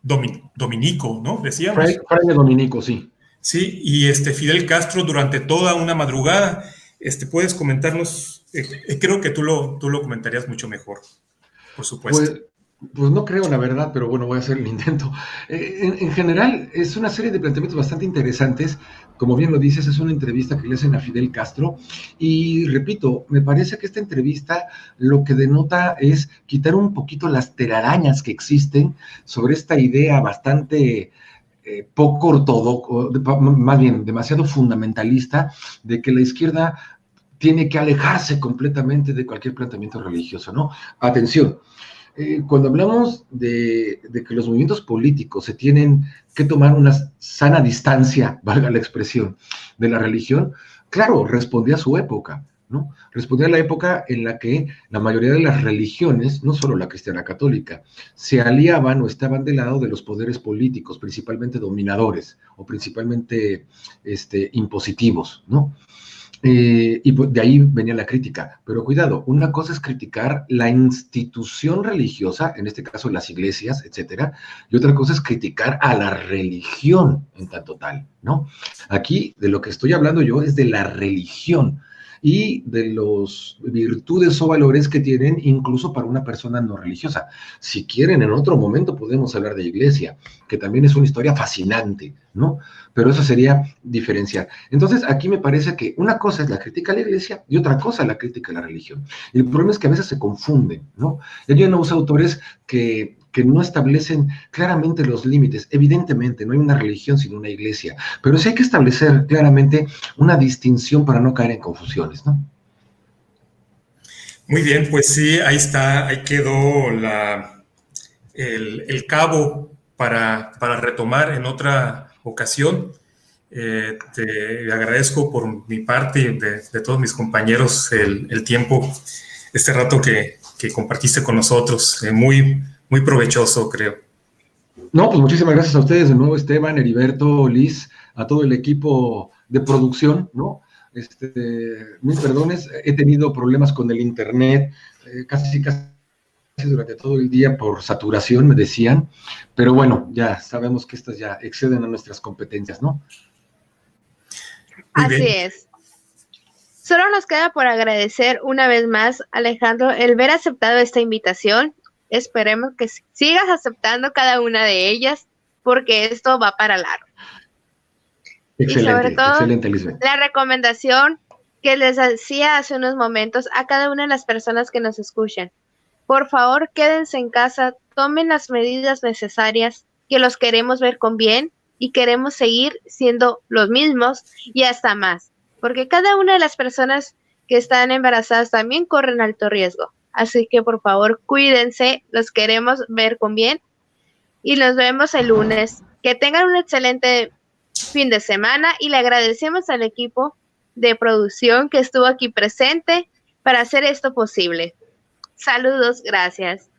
Speaker 3: dominico, ¿no? Decíamos.
Speaker 2: Fray Dominico, sí.
Speaker 3: Sí, y Fidel Castro durante toda una madrugada. ¿Puedes comentarnos? Creo que tú lo comentarías mucho mejor, por supuesto.
Speaker 2: Pues no creo, la verdad, pero bueno, voy a hacer el intento. En general, es una serie de planteamientos bastante interesantes. Como bien lo dices, es una entrevista que le hacen a Fidel Castro. Y repito, me parece que esta entrevista lo que denota es quitar un poquito las telarañas que existen sobre esta idea bastante poco ortodoxo, más bien demasiado fundamentalista, de que la izquierda tiene que alejarse completamente de cualquier planteamiento religioso, ¿no? Atención. Cuando hablamos de que los movimientos políticos se tienen que tomar una sana distancia, valga la expresión, de la religión, claro, respondía a su época, ¿no? Respondía a la época en la que la mayoría de las religiones, no solo la cristiana católica, se aliaban o estaban del lado de los poderes políticos, principalmente dominadores o principalmente impositivos, ¿no? Y de ahí venía la crítica. Pero cuidado, una cosa es criticar la institución religiosa, en este caso las iglesias, etcétera, y otra cosa es criticar a la religión en tanto tal, ¿no? Aquí de lo que estoy hablando yo es de la religión y de las virtudes o valores que tienen incluso para una persona no religiosa. Si quieren, en otro momento podemos hablar de iglesia, que también es una historia fascinante, ¿no? Pero eso sería diferenciar. Entonces, aquí me parece que una cosa es la crítica a la iglesia y otra cosa es la crítica a la religión. Y el problema es que a veces se confunden, ¿no? Hay unos autores que no establecen claramente los límites. Evidentemente, no hay una religión sin una iglesia, pero sí hay que establecer claramente una distinción para no caer en confusiones, ¿no?
Speaker 3: Muy bien, pues sí, ahí está, ahí quedó el cabo para retomar en otra ocasión. Te agradezco por mi parte y de todos mis compañeros el tiempo, este rato que compartiste con nosotros. Muy provechoso, creo.
Speaker 2: No, pues muchísimas gracias a ustedes de nuevo, Esteban, Heriberto, Liz, a todo el equipo de producción, ¿no? Mis perdones, he tenido problemas con el internet, casi durante todo el día por saturación, me decían, pero bueno, ya sabemos que estas ya exceden a nuestras competencias, ¿no?
Speaker 1: Así es. Solo nos queda por agradecer una vez más, Alejandro, el ver aceptado esta invitación. Esperemos que sigas aceptando cada una de ellas, porque esto va para largo.
Speaker 2: Excelente,
Speaker 1: y sobre todo,
Speaker 2: excelente, Lisbeth.
Speaker 1: La recomendación que les hacía hace unos momentos a cada una de las personas que nos escuchan. Por favor, quédense en casa, tomen las medidas necesarias, que los queremos ver con bien y queremos seguir siendo los mismos y hasta más, porque cada una de las personas que están embarazadas también corren alto riesgo. Así que por favor, cuídense, los queremos ver con bien y nos vemos el lunes. Que tengan un excelente fin de semana y le agradecemos al equipo de producción que estuvo aquí presente para hacer esto posible. Saludos, gracias.